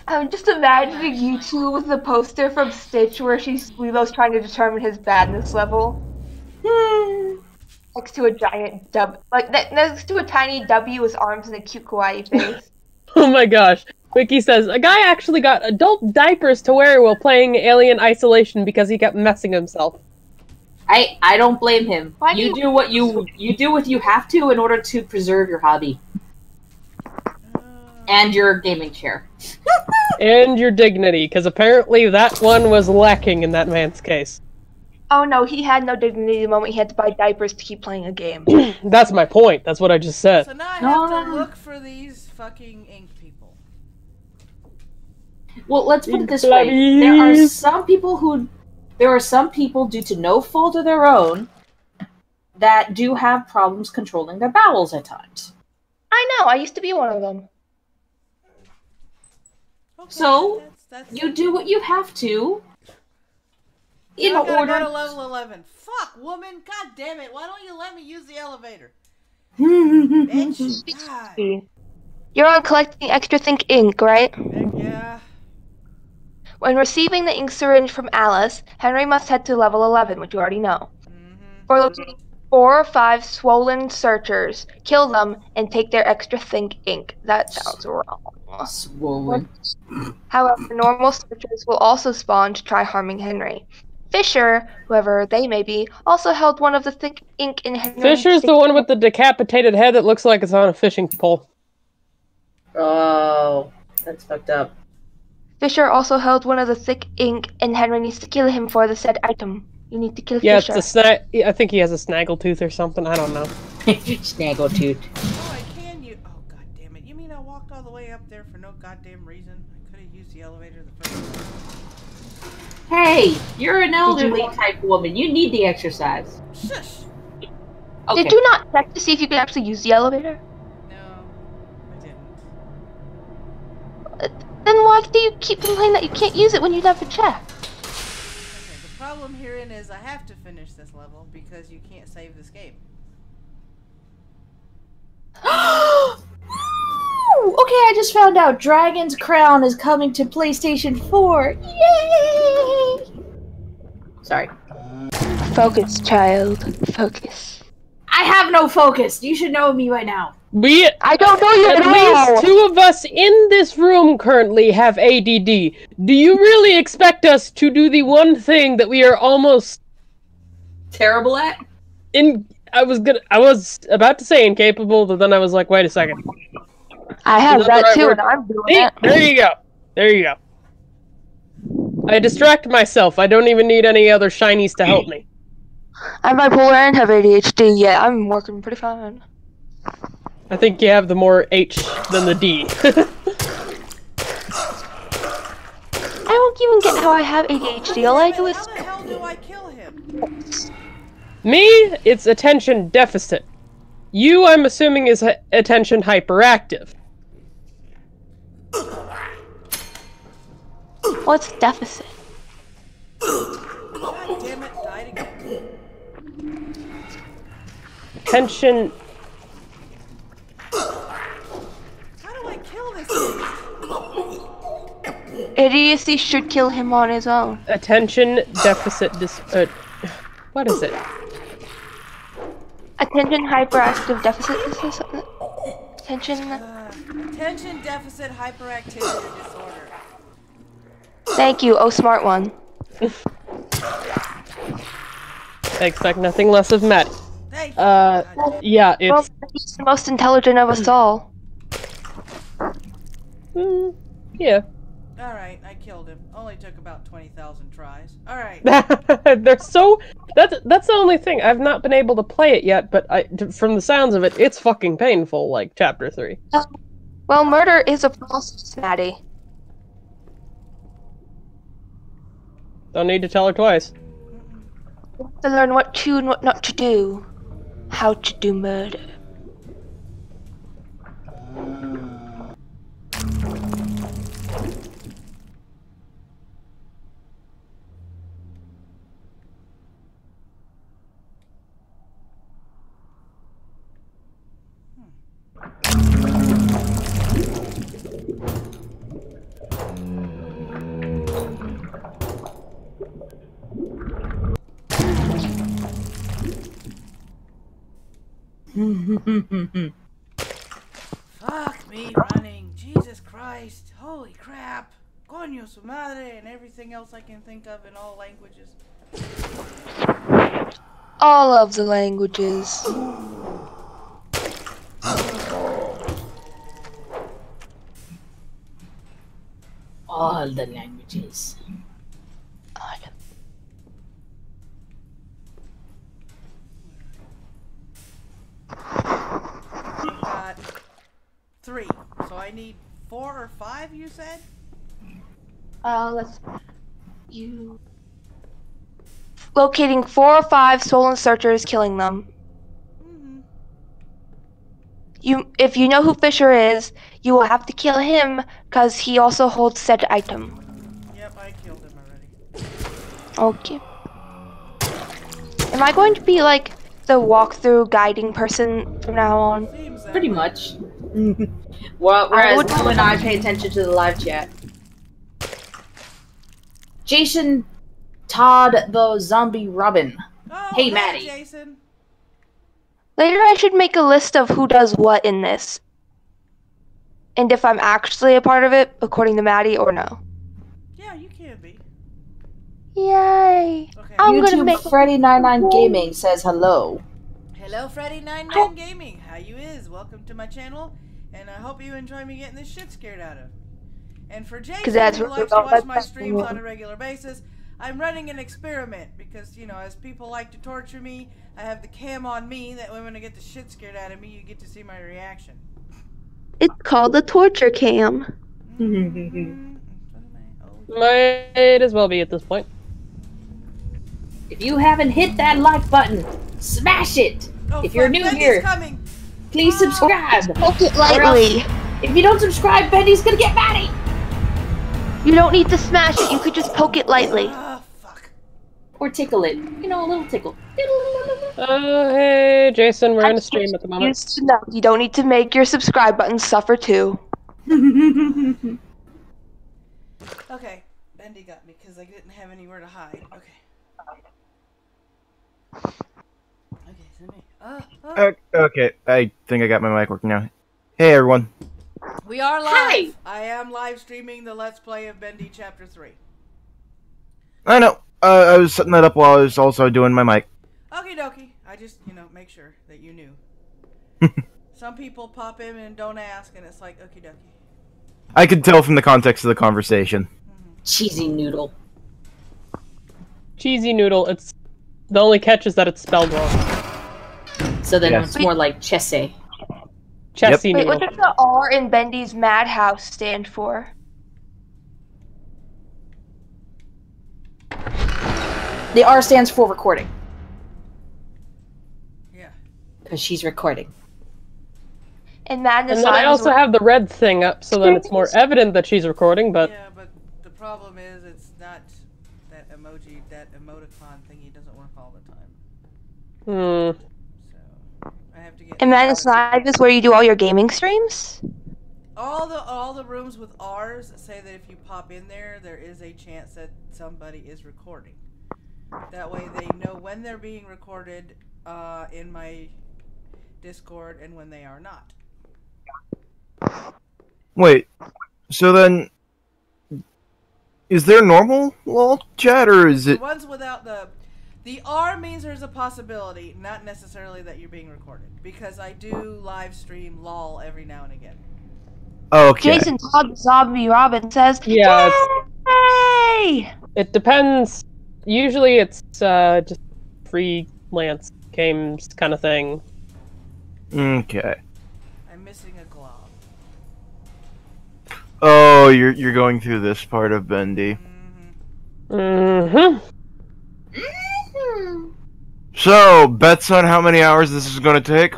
I'm just imagining you two with the poster from Stitch where Lolo's trying to determine his badness level. Next to a giant next to a tiny W with arms and a cute kawaii face. Oh my gosh. Wiki says, a guy actually got adult diapers to wear while playing Alien Isolation because he kept messing himself. I don't blame him. You do what you have to in order to preserve your hobby. And your gaming chair. And your dignity, because apparently that one was lacking in that man's case. Oh no, he had no dignity the moment he had to buy diapers to keep playing a game. That's my point. That's what I just said. So now I have to look for these fucking ink people. Well, let's put it this way. There are some people due to no fault of their own that do have problems controlling their bowels at times. I know, I used to be one of them. Okay, So, that's you do what you have to. In I gotta order. go to level 11. Fuck, woman. God damn it. Why don't you let me use the elevator? Bitch. God. You're on collecting extra think ink, right? Yeah. When receiving the ink syringe from Alice, Henry must head to level 11, which you already know. For locating 4 or 5 swollen searchers, kill them and take their extra think ink. That sounds wrong. Swollen. However, normal searchers will also spawn to try harming Henry. Fisher, whoever they may be, also held one of the thick ink in Henry. Fisher's the one with the decapitated head that looks like it's on a fishing pole. Oh, that's fucked up. Fisher also held one of the thick ink, and Henry needs to kill him for the said item. You need to kill Fisher. It's a I think he has a snaggletooth or something. I don't know. Snaggletooth. Oh, I can use. Oh, god damn it. You mean I walked all the way up there for no goddamn reason? I could have used the elevator the first time. Hey, you're an elderly type woman. You need the exercise. Shush. Okay. Did you not check to see if you could actually use the elevator? No, I didn't. Then why do you keep complaining that you can't use it when you never check? Okay, the problem herein is I have to finish this level because you can't save this game. Okay, I just found out Dragon's Crown is coming to PlayStation 4. Yay! Sorry. Focus, child. Focus. I have no focus. You should know me by now. I don't know you at all. At least 2 of us in this room currently have ADD. Do you really expect us to do the one thing that we are almost terrible at? I was about to say incapable, but then I was like, wait a second. I have that too, and I'm doing it. There you go. There you go. I distract myself. I don't even need any other shinies to help me. I'm bipolar and have ADHD. Yeah, I'm working pretty fine. I think you have the more H than the D. I don't even get how I have ADHD. All I do is... How the hell do I kill him? Me, it's attention deficit. You, I'm assuming, is attention hyperactive. What's deficit? God damn it, died again. Attention... How do I kill this thing? Idiocy should kill him on his own. Attention deficit what is it? Attention hyperactive deficit disorder. Attention deficit hyperactivity disorder. Thank you, oh smart one. I expect nothing less of Maddy. Thank you. Yeah, it's... Well, he's the most intelligent of us all. Yeah. Alright, I killed him. Only took about 20,000 tries. Alright. They're so... That's the only thing. I've not been able to play it yet, but from the sounds of it, it's fucking painful, like Chapter 3. Well, murder is a process, Maddy. Don't need to tell her twice. You have to learn what to and what not to do. How to do murder. Fuck me running. Jesus Christ. Holy crap. Coño su madre and everything else I can think of in all languages. All of the languages. All the languages. Got 3. So I need 4 or 5, you said? Let's... Locating 4 or 5 stolen searchers, killing them. if you know who Fisher is, you will have to kill him because he also holds said item. Yep, I killed him Okay. already. Am I going to be like the walkthrough guiding person from now on? Pretty much. Well, whereas Lou and I pay attention to the live chat. Jason Todd the Zombie Robin. Oh, hey, Maddy. Jason. Later I should make a list of who does what in this. And if I'm actually a part of it, according to Maddy, or no. Yeah, you can be. Yay! Okay. I'm YouTube gonna make Freddy99 Gaming says hello. Hello, Freddy99 Gaming. How you is? Welcome to my channel, and I hope you enjoy me getting this shit scared out of. And for Jason, who likes to watch my streams on a regular basis, I'm running an experiment because, you know, as people like to torture me, I have the cam on me. That way, when I get the shit scared out of me, you get to see my reaction. It's called the torture cam. Might as well be at this point. If you haven't hit that like button, smash it! If you're new here, please subscribe! Poke it lightly. If you don't subscribe, Bendy's gonna get Maddy! You don't need to smash it, you could just poke it lightly. Or tickle it. You know, a little tickle. Hey, Jason, we're in a stream at the moment. You don't need to make your subscribe button suffer too. Okay, Bendy got me because I didn't have anywhere to hide. Okay. Okay, so me. Okay, I think I got my mic working now. Hey, everyone. We are live. Hi. I am live streaming the Let's Play of Bendy Chapter 3. I know. I was setting that up while I was also doing my mic. Okie dokie. I just, you know, make sure that you knew. Some people pop in and don't ask, and it's like, okie dokie. I could tell from the context of the conversation. Cheesy noodle. Cheesy noodle. It's the only catch is that it's spelled wrong. So then it's more like Chesse. Chessy Wait, noodle. what does the R in Bendy's Madhouse stand for? The R stands for recording. Yeah. Because she's recording. And Madness And then I also have the red thing up so that it's more evident that she's recording, but... Yeah, but the problem is it's not that emoji, that emoticon thingy doesn't work all the time. So, I have to get... And Madness Live is where you do all your gaming streams? All the rooms with R's say that if you pop in there, there is a chance that somebody is recording. That way they know when they're being recorded in my Discord and when they are not. Wait, so then... Is there normal LOL chat, or is it... The ones without the R means there's a possibility, not necessarily that you're being recorded. Because I do live stream LOL every now and again. Okay. Jason Todd Zombie Robin says, Yeah, Yay! it depends. Usually it's just freelance games kind of thing. Okay. I'm missing a glob. Oh, you're going through this part of Bendy. Mm-hmm. So, bets on how many hours this is going to take?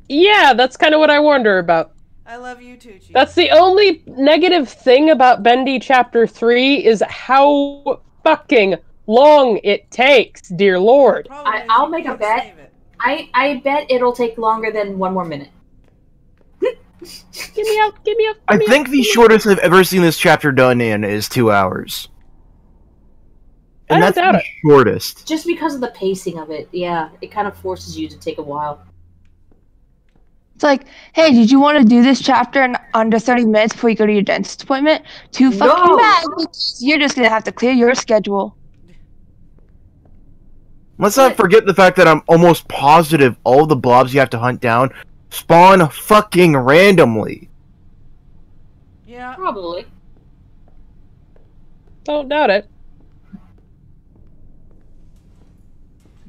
Yeah, that's kind of what I wonder about. I love you too, Chief. That's the only negative thing about Bendy Chapter 3 is how fucking long it takes, dear lord. I'll make a bet. I bet it'll take longer than 1 more minute. Give me out, give me out. I think the shortest I've ever seen this chapter done in is 2 hours. And that's the shortest. Just because of the pacing of it, yeah. It kind of forces you to take a while. It's like, hey, did you want to do this chapter in under 30 minutes before you go to your dentist appointment? Too fucking bad. You're just going to have to clear your schedule. Let's not forget the fact that I'm almost positive all the blobs you have to hunt down spawn fucking randomly. Yeah. Probably. Don't doubt it.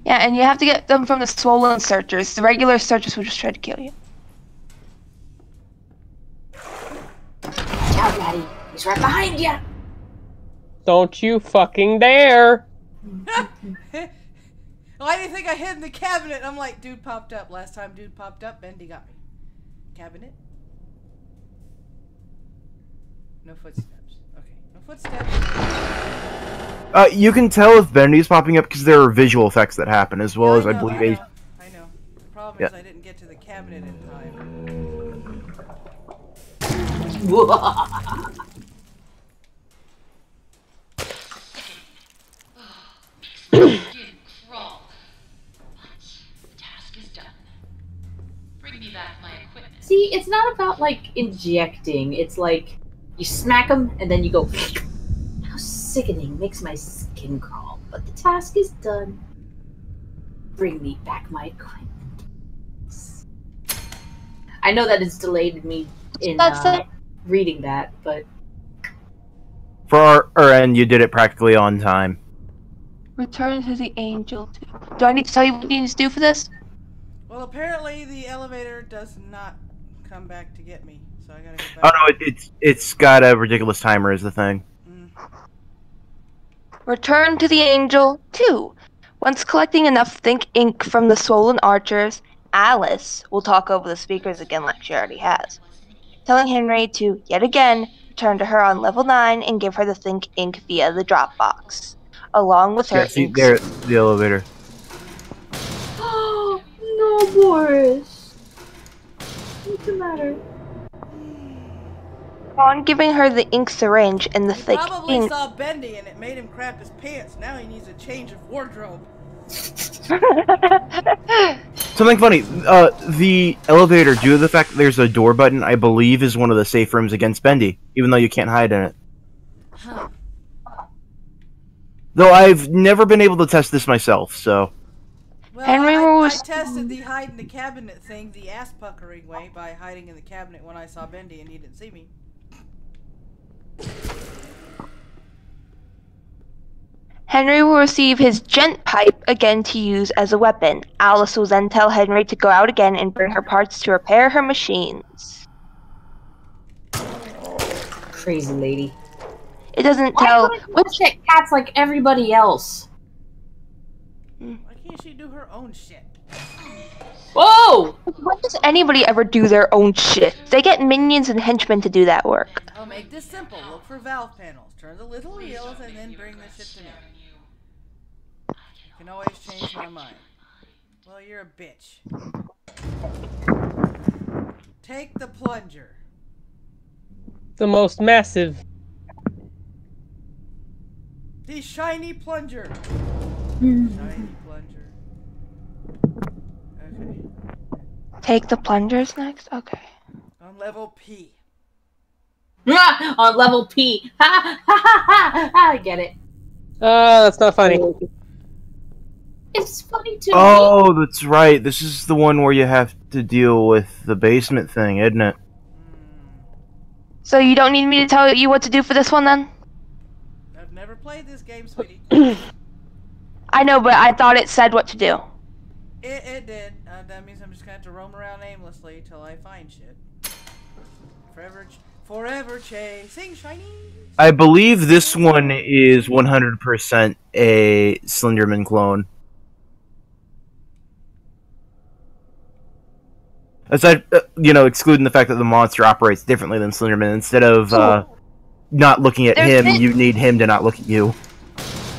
Yeah, and you have to get them from the swollen searchers. The regular searchers will just try to kill you. Watch out, Maddy. He's right behind you. Don't you fucking dare. Why do you think I hid in the cabinet? I'm like, dude popped up. Last time dude popped up, Bendy got me. Cabinet? No footsteps. Okay, no footsteps. You can tell if Bendy's popping up because there are visual effects that happen, as well as I believe I know. The problem is Yeah. I didn't get to the cabinet in time. Crawl. But the task is done. Bring me back my equipment. See, it's not about like injecting. It's like you smack them and then you go. How sickening! Makes my skin crawl. But the task is done. Bring me back my equipment. I know that it's delayed me in reading that, but for our end, you did it practically on time. Return to the angel. Do I need to tell you what you need to do for this? Well, apparently the elevator does not come back to get me, so I gotta go Oh back. no, it's got a ridiculous timer is the thing. Return to the angel 2. Once collecting enough think ink from the swollen archers, Alice will talk over the speakers again like she already has, telling Henry to, yet again, return to her on level 9 and give her the think ink via the Dropbox, along with her Yeah, see, inks. there's the elevator. oh no, Boris. What's the matter? On giving her the ink syringe and the He thick probably ink. saw Bendy and it made him crap his pants. Now he needs a change of wardrobe. Something funny, the elevator, due to the fact that there's a door button, I believe is one of the safe rooms against Bendy, even though you can't hide in it. Huh. Though I've never been able to test this myself, so... Well, Henry I tested the hide in the cabinet thing the ass puckering way by hiding in the cabinet when I saw Bendy and he didn't see me. Henry will receive his gent pipe again to use as a weapon. Alice will then tell Henry to go out again and bring her parts to repair her machines. Crazy lady. It doesn't Why tell couldn't you check cats like everybody else? Why can't she do her own shit? Whoa! When does anybody ever do their own shit? They get minions and henchmen to do that work. I'll make this simple. Look for valve panels. Turn the little wheels and then bring the shit to me. You can always change my mind. Well, you're a bitch. Take the plunger. The most massive. The shiny plunger. Shiny plunger. Okay. Take the plungers next? Okay. On level P. On level P. Ha ha ha ha! I get it. That's not funny. It's funny too. Oh, that's right. This is the one where you have to deal with the basement thing, isn't it? So you don't need me to tell you what to do for this one then? I've never played this game, sweetie. I know, but I thought it said what to do. It did. That means I'm just gonna have to roam around aimlessly till I find shit. Forever chasing shiny. I believe this one is 100% a Slenderman clone. Aside, excluding the fact that the monster operates differently than Slenderman. Instead of not looking at him, you need him to not look at you.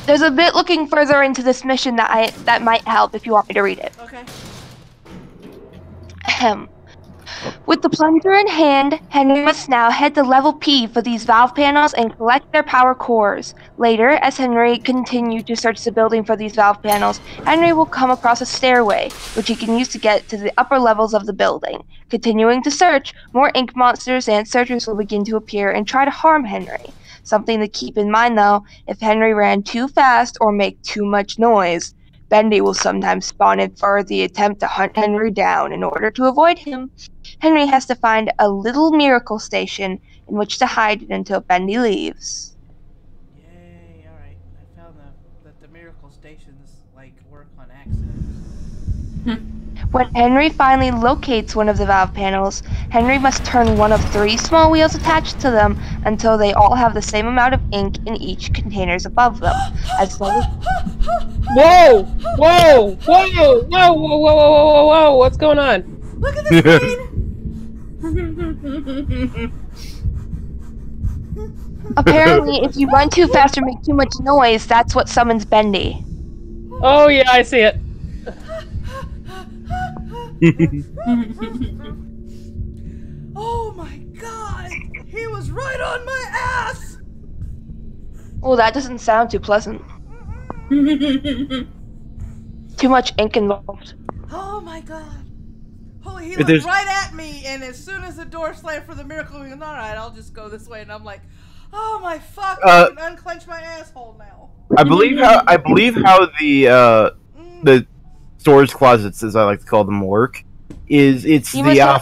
There's a bit looking further into this mission that might help if you want me to read it. Okay. Ahem. With the plunger in hand, Henry must now head to level P for these valve panels and collect their power cores. Later, as Henry continues to search the building for these valve panels, Henry will come across a stairway, which he can use to get to the upper levels of the building. Continuing to search, more ink monsters and searchers will begin to appear and try to harm Henry. Something to keep in mind though, if Henry ran too fast or make too much noise, Bendy will sometimes spawn in for the attempt to hunt Henry down. In order to avoid him, Henry has to find a little miracle station in which to hide it until Bendy leaves. Yay, alright. I found that the miracle stations, work on accidents. When Henry finally locates one of the valve panels, Henry must turn one of 3 small wheels attached to them until they all have the same amount of ink in each containers above them. Whoa! Whoa! Whoa! Whoa! Whoa! Whoa! Whoa! Whoa! Whoa! What's going on? Look at the screen! Apparently, if you run too fast or make too much noise, that's what summons Bendy. Oh yeah, I see it. Oh my god! He was right on my ass! Well, that doesn't sound too pleasant. Too much ink involved. Oh my god. Holy, he looked right at me, and as soon as the door slammed for the miracle, he went, alright, I'll just go this way. And I'm like, oh my fuck, I can unclench my asshole now. I believe how the storage closets, as I like to call them, work. It's the all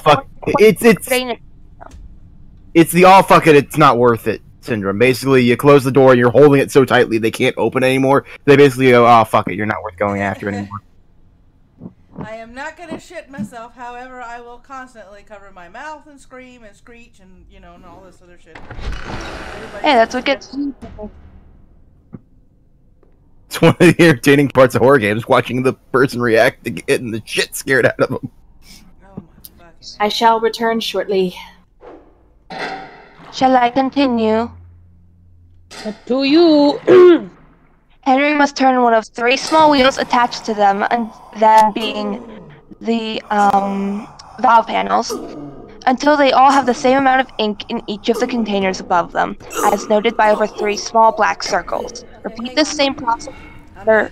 fuck it, it's not worth it syndrome. Basically, you close the door and you're holding it so tightly they can't open anymore. They basically go, oh fuck it, you're not worth going after anymore. I am not gonna shit myself, however, I will constantly cover my mouth and scream and screech and, you know, and all this other shit. Hey, that's what gets It's one of the entertaining parts of horror games, watching the person react to getting the shit scared out of them. I shall return shortly. Shall I continue? Up to you. Henry must turn one of 3 small wheels attached to them, and then being the valve panels, until they all have the same amount of ink in each of the containers above them, as noted by over 3 small black circles. Repeat the same process. Fuck.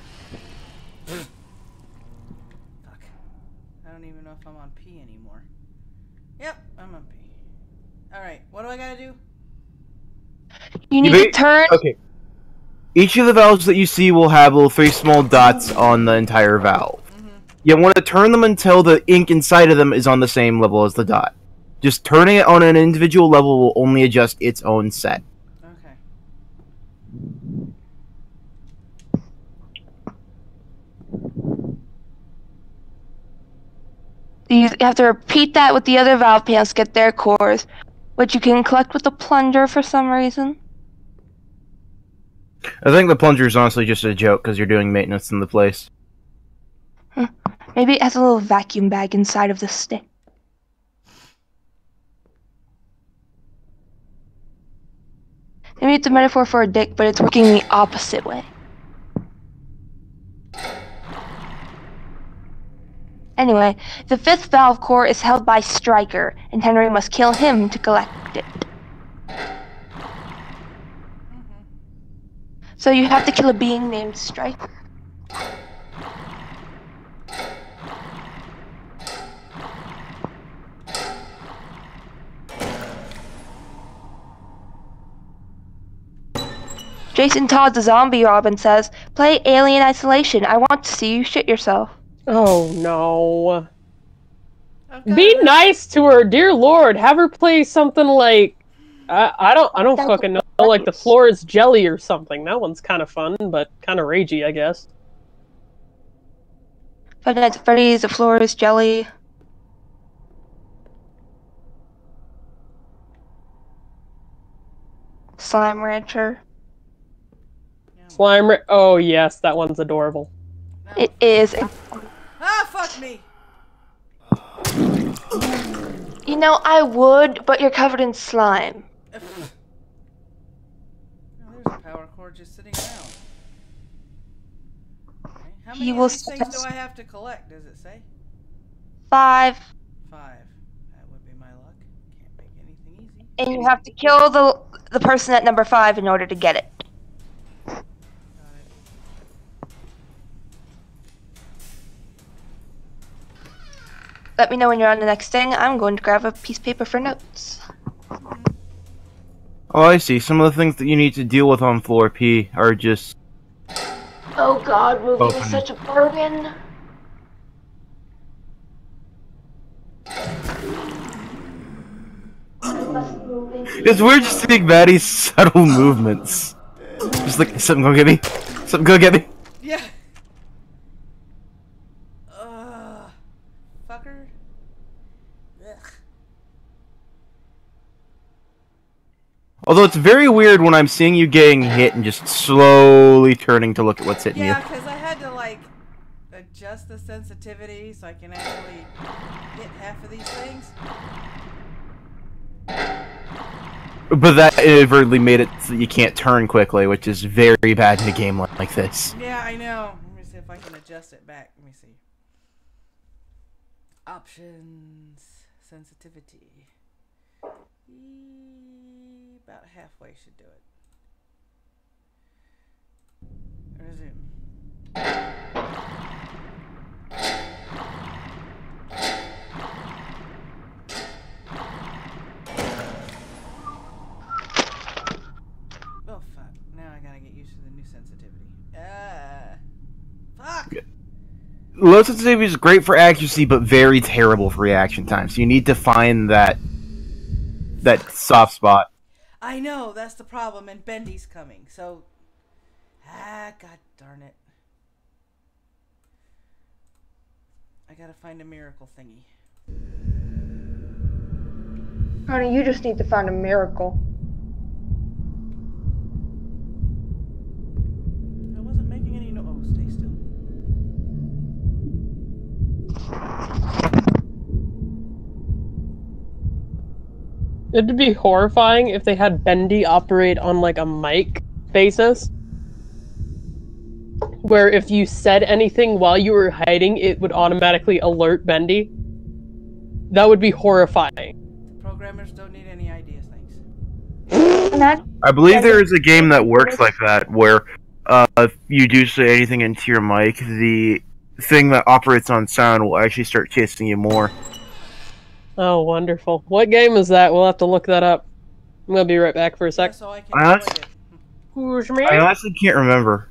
I don't even know if I'm on P anymore. Yep, I'm on P. Alright, what do I gotta do? You need to turn... Okay. Each of the valves that you see will have little 3 small dots on the entire valve. You want to turn them until the ink inside of them is on the same level as the dot. Just turning it on an individual level will only adjust its own set. Okay. You have to repeat that with the other valve panels to get their cores, which you can collect with the plunger for some reason. I think the plunger is honestly just a joke because you're doing maintenance in the place. Maybe it has a little vacuum bag inside of the stick. Maybe it's a metaphor for a dick, but it's working the opposite way. Anyway, the 5th valve core is held by Stryker, and Henry must kill him to collect it. So you have to kill a being named Stryker. Jason Todd's a zombie Robin says, play Alien Isolation. I want to see you shit yourself. Oh no. Be nice to her, dear Lord. Have her play something like I don't fucking know, like the floor is jelly or something. That one's kind of fun, but kind of ragey, I guess. Five Nights at Freddy's, the floor is jelly. Slime Rancher. Oh yes, that one's adorable. It is. Ah, fuck me! You know, I would, but you're covered in slime. Oh, there's a power cord just sitting around. Okay. How many of these things do I have to collect, does it say? 5. 5. That would be my luck. Can't make anything easy. And you have to kill the person at number 5 in order to get it. Let me know when you're on the next thing. I'm going to grab a piece of paper for notes. Oh, I see. Some of the things that you need to deal with on floor P are just... Oh god, moving is such a burden. It's weird just seeing Maddy's subtle movements. Just like, something go get me. Something go get me. Yeah. Although it's very weird when I'm seeing you getting hit and just slowly turning to look at what's hitting you. Yeah, because I had to, like, adjust the sensitivity so I can actually hit half of these things. But that inadvertently made it so you can't turn quickly, which is very bad in a game like this. Yeah, I know. Let me see if I can adjust it back. Let me see. Options. Sensitivity. About halfway should do it. Resume. Oh fuck. Now I gotta get used to the new sensitivity. Fuck! Low sensitivity is great for accuracy, but very terrible for reaction time. So you need to find that soft spot. I know, that's the problem, and Bendy's coming, so... god darn it. I gotta find a miracle thingy. Honey, you just need to find a miracle. I wasn't making any oh, stay still. It'd be horrifying if they had Bendy operate on like a mic basis. Where if you said anything while you were hiding, it would automatically alert Bendy. That would be horrifying. Programmers don't need any ideas, thanks. I believe there is a game that works like that, where if you do say anything into your mic, the thing that operates on sound will actually start chasing you more. Oh, wonderful. What game is that? We'll have to look that up. I'm gonna be right back for a sec. Yeah, so I can Who's me? I honestly can't remember.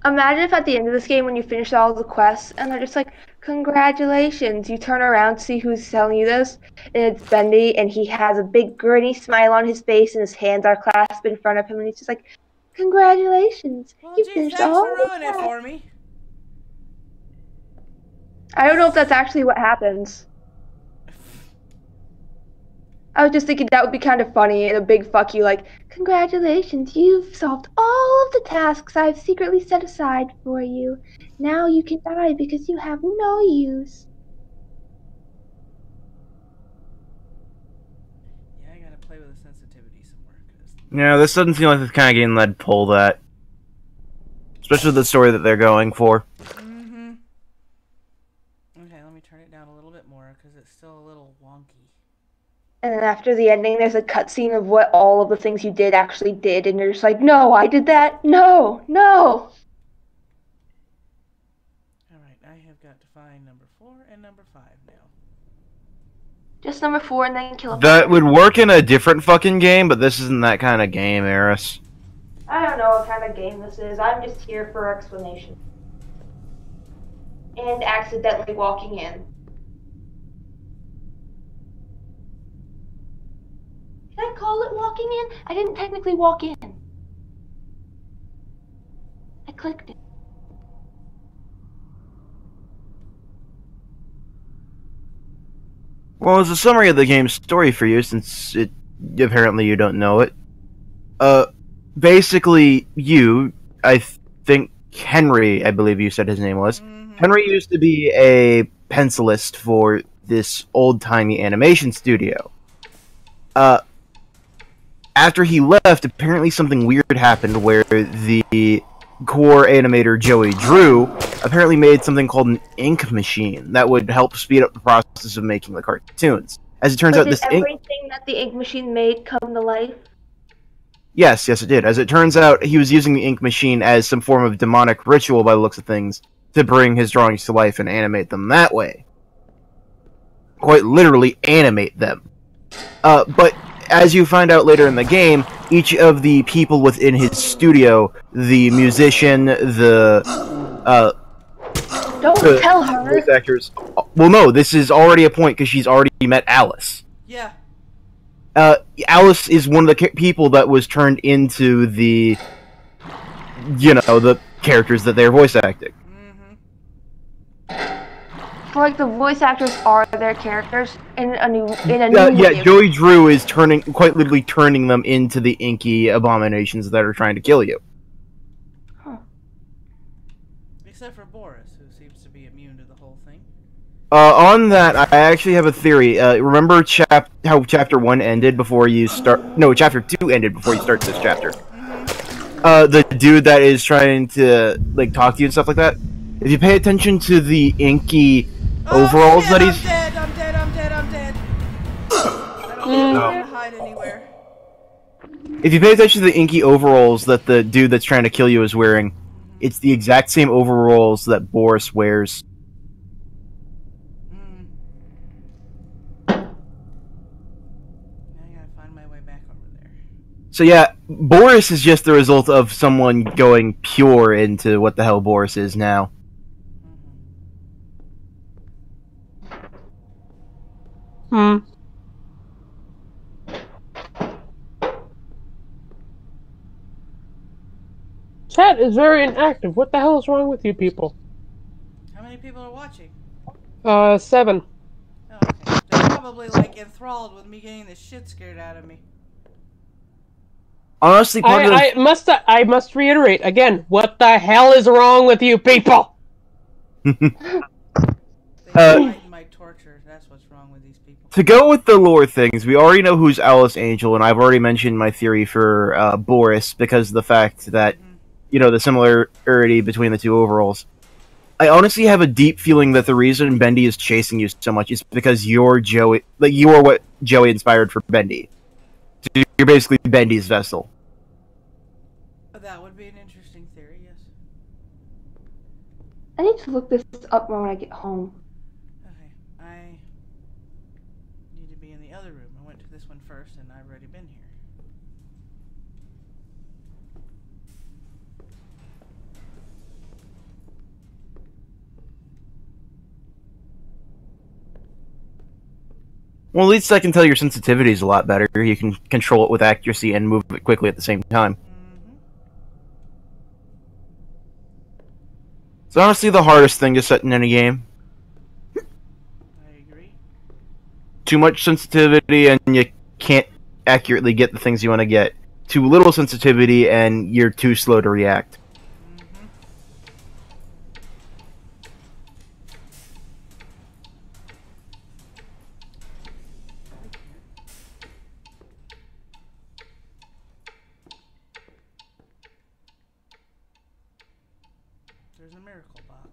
Imagine if at the end of this game when you finish all the quests and they're just like, congratulations, you turn around to see who's telling you this, and it's Bendy, and he has a big gritty smile on his face and his hands are clasped in front of him, and he's just like, congratulations, well, you geez, finished thanks all for the ruining it quests. for me. I don't know if that's actually what happens. I was just thinking that would be kind of funny and a big fuck you, like, congratulations, you've solved all of the tasks I've secretly set aside for you. Now you can die because you have no use. Yeah, I gotta play with the sensitivity some more. Yeah, this doesn't seem like the kind of game that'd pull that. Especially the story that they're going for. Mm-hmm. Okay, let me turn it down a little bit more, because it's still a little wonky. And then after the ending, there's a cutscene of what all of the things you did actually did, and you're just like, no, I did that, no, no. Alright, I have got to find number 4 and number 5 now. Just number 4 and then kill a That would work in a different fucking game, but this isn't that kind of game, Eris. I don't know what kind of game this is. I'm just here for explanation. And accidentally walking in. Can I call it walking in? I didn't technically walk in. I clicked it. Well, as a summary of the game's story for you, since apparently you don't know it. Basically, I think Henry, I believe you said his name was. Mm-hmm. Henry used to be a pencilist for this old-timey animation studio. After he left, apparently something weird happened where the core animator Joey Drew apparently made something called an ink machine that would help speed up the process of making the cartoons. As it turns out, this everything that the ink machine made come to life? Yes, it did. As it turns out, he was using the ink machine as some form of demonic ritual by the looks of things to bring his drawings to life and animate them that way. Quite literally animate them. But as you find out later in the game, each of the people within his studio, the musician, the Don't tell her! Voice actors... Well, no, this is already a point because she's already met Alice. Yeah. Alice is one of the people that was turned into the, the characters that they're voice acting. So like the voice actors are their characters in a new Yeah, movie. Joey Drew is quite literally turning them into the inky abominations that are trying to kill you. Huh. Except for Boris, who seems to be immune to the whole thing. On that, I actually have a theory. Remember how Chapter 1 ended before you start... No, Chapter 2 ended before you start this chapter. The dude that is trying to, like, talk to you and stuff like that. If you pay attention to the inky overalls that he's... I'm dead. I don't want to hide anywhere. If you pay attention to the inky overalls that the dude that's trying to kill you is wearing, it's the exact same overalls that Boris wears. So yeah, Boris is just the result of someone going pure into what the hell Boris is now. Chat is very inactive. What the hell is wrong with you people? How many people are watching? 7. Oh, okay. They're probably like enthralled with me getting the shit scared out of me. Honestly, I must reiterate again. What the hell is wrong with you people? They frighten my torture. That's what's wrong with these people. To go with the lore things, we already know who's Alice Angel, and I've already mentioned my theory for Boris because of the fact that, you know, the similarity between the two overalls. I honestly have a deep feeling that the reason Bendy is chasing you so much is because you're Joey. Like, you are what Joey inspired for Bendy. So you're basically Bendy's vessel. That would be an interesting theory, yes. I need to look this up when I get home. Okay, I need to be in the other room. I went to this one first, and I've already been here. Well, at least I can tell your sensitivity is a lot better. You can control it with accuracy and move it quickly at the same time. It's honestly the hardest thing to set in any game. I agree. Too much sensitivity and you can't accurately get the things you want to get. Too little sensitivity and you're too slow to react. There's a miracle box.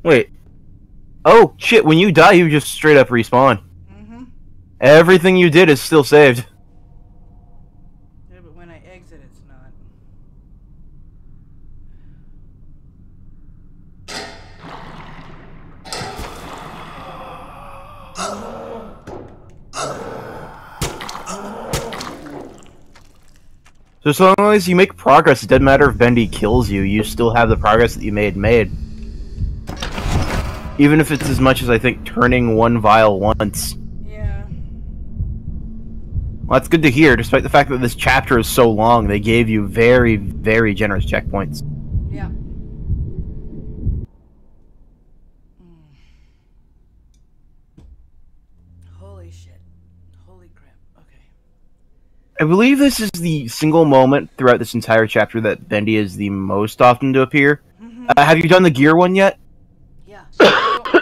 Wait. Oh, shit, when you die, you just straight up respawn. Everything you did is still saved. Yeah, but when I exit, it's not. So as long as you make progress, it doesn't matter if Bendy kills you, you still have the progress that you made. Even if it's as much as, I think, turning one vial once. Yeah. Well, that's good to hear, despite the fact that this chapter is so long, they gave you very, very generous checkpoints. Yeah. Holy shit. Holy crap. Okay. I believe this is the single moment throughout this entire chapter that Bendy is the most often to appear. Have you done the gear one yet? Yeah.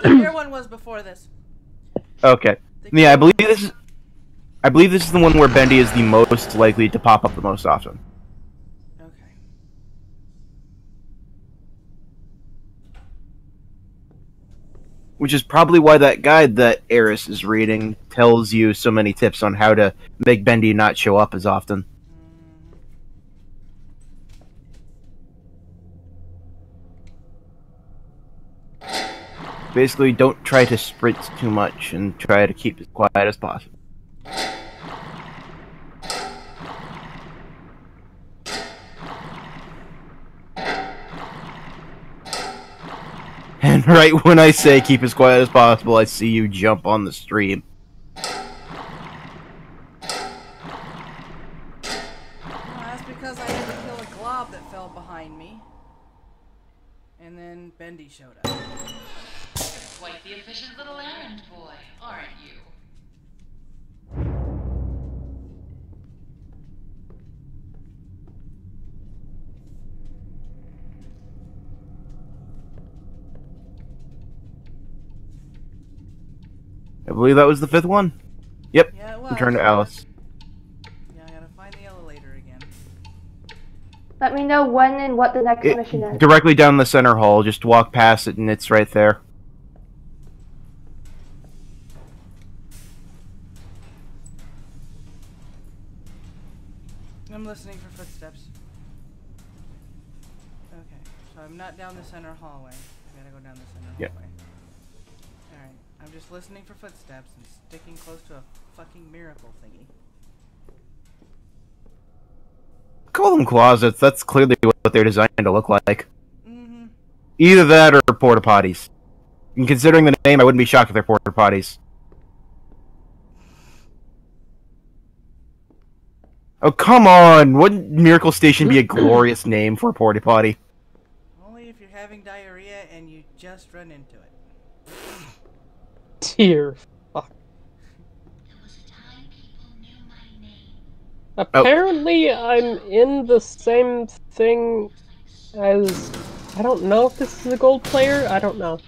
The gear one was before this. Okay. Yeah, I believe this is the one where Bendy is the most likely to pop up the most often. Okay. Which is probably why that guide that Eris is reading tells you so many tips on how to make Bendy not show up as often. Basically, don't try to sprint too much and try to keep as quiet as possible. And Right when I say keep as quiet as possible, I see you jump on the stream. That's because I had to kill a glob that fell behind me. And then Bendy showed up. Quite the efficient little errand boy, aren't you? I believe that was the 5th one. Yep. Yeah, it was. Return to Alice. Yeah, I gotta find the elevator again. Let me know when and what the next mission is. Directly down the center hall. Just walk past it and it's right there. I'm listening for footsteps. Okay, so I'm not down the center hallway. I gotta go down the center hallway. Alright, I'm just listening for footsteps and sticking close to a fucking miracle thingy. Call them closets. That's clearly what they're designed to look like. Either that or porta potties. And considering the name, I wouldn't be shocked if they're porta potties. Oh, come on! Wouldn't Miracle Station be a glorious name for a porta potty? Only if you're having diarrhea and you just run into it. Dear fuck. Apparently, I'm in the same thing as... I don't know if this is a gold player. I don't know.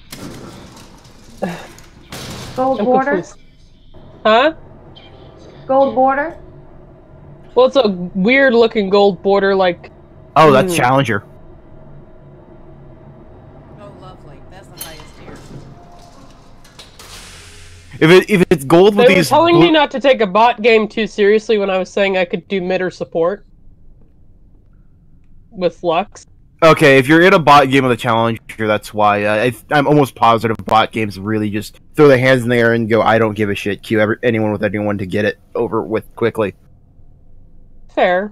Gold border? Huh? Gold border? Well, it's a weird looking gold border, like... Oh, that's Challenger. Oh, lovely. That's the highest tier. If it's gold with They were these... telling me not to take a bot game too seriously when I was saying I could do mid or support. With Lux. Okay, if you're in a bot game with a Challenger, that's why. I'm almost positive bot games really just throw their hands in the air and go, I don't give a shit, queue anyone with anyone to get it over with quickly. Fair.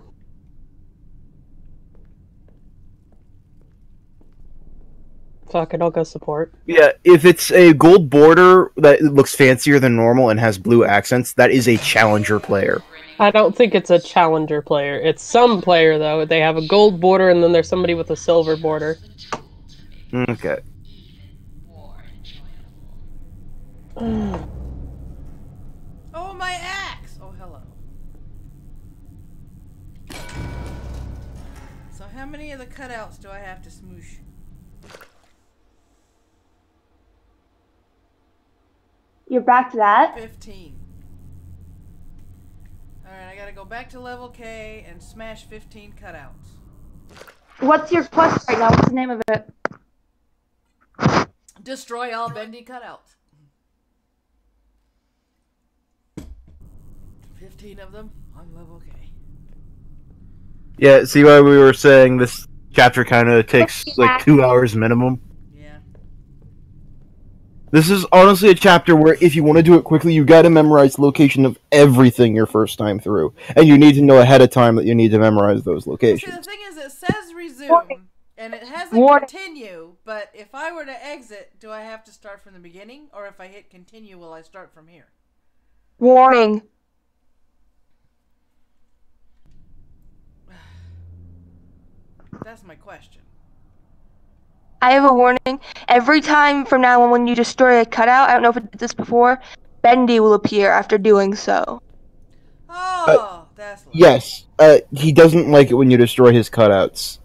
Fuck it, I'll go support. Yeah, if it's a gold border that looks fancier than normal and has blue accents, that is a Challenger player. I don't think it's a Challenger player. It's some player, though. They have a gold border, and then there's somebody with a silver border. Okay. Oh, my axe! Oh, hello. So how many of the cutouts do I have to smoosh? You're back to that? 15. Alright, I gotta go back to level K and smash 15 cutouts. What's your quest right now? What's the name of it? Destroy all bendy cutouts. 15 of them on level K. Yeah, see why we were saying this chapter kind of takes like 2 hours minimum? Yeah. This is honestly a chapter where if you want to do it quickly, you gotta memorize the location of everything your first time through. And you need to know ahead of time that you need to memorize those locations. See, the thing is, it says resume, and it has a continue, but if I were to exit, do I have to start from the beginning? Or if I hit continue, will I start from here? Warning. That's my question. I have a warning. Every time from now on when you destroy a cutout, I don't know if it did this before, Bendy will appear after doing so. Oh, that's lovely. Yes, he doesn't like it when you destroy his cutouts.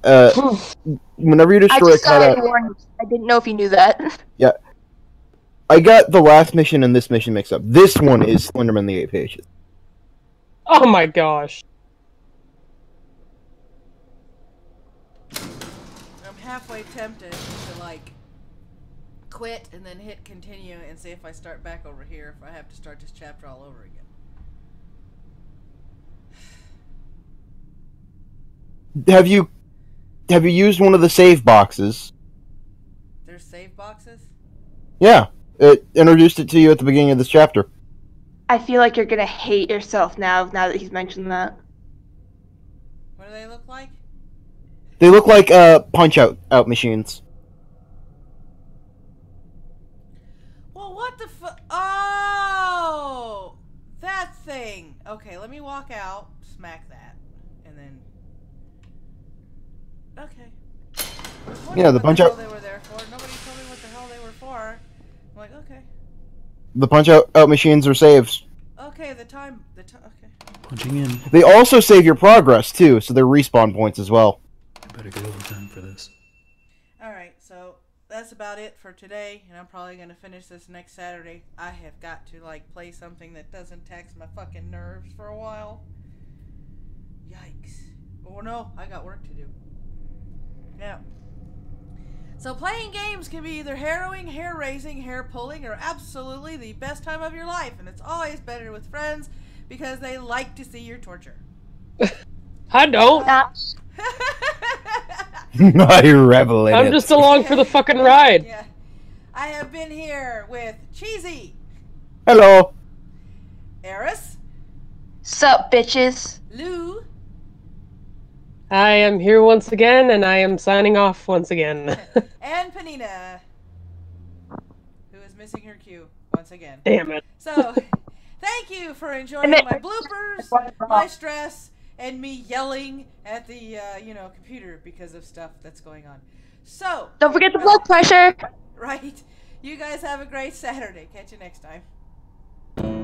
Whenever you destroy a cutout... I didn't know if you knew that. Yeah. I got the last mission and this mission mixed up. This one is Slenderman the 8 Pages. Oh my gosh. I'm halfway tempted to, like, quit and then hit continue and see if I start back over here, if I have to start this chapter all over again. Have you used one of the save boxes? There's save boxes? Yeah. It introduced it to you at the beginning of this chapter. I feel like you're gonna hate yourself now that he's mentioned that. What do they look like? They look like punch out machines. Okay, let me walk out, smack that, and then... Okay. Yeah, the punch out... they were there for. Nobody told me what the hell they were for. I'm like, okay. The punch out machines are saves. Okay, okay. Punching in. They also save your progress, too, so they're respawn points as well. I better get overtime for this. Alright, so that's about it for today, and I'm probably going to finish this next Saturday. I have got to, like, play something that doesn't tax my fucking nerves for a while. Yikes. Oh, no, I got work to do. Yeah. So playing games can be either harrowing, hair-raising, hair-pulling, or absolutely the best time of your life, and it's always better with friends because they like to see your torture. I don't. I revel in it. I'm just along for the fucking ride. Yeah. I have been here with Cheesy. Hello. Eris. Sup, bitches. Lou. I am here once again, and I am signing off once again. And Panina, who is missing her cue once again. Damn it. So, thank you for enjoying my bloopers, my stress, and me yelling at the, computer because of stuff that's going on. So... Don't forget the blood pressure! Right. You guys have a great Saturday. Catch you next time.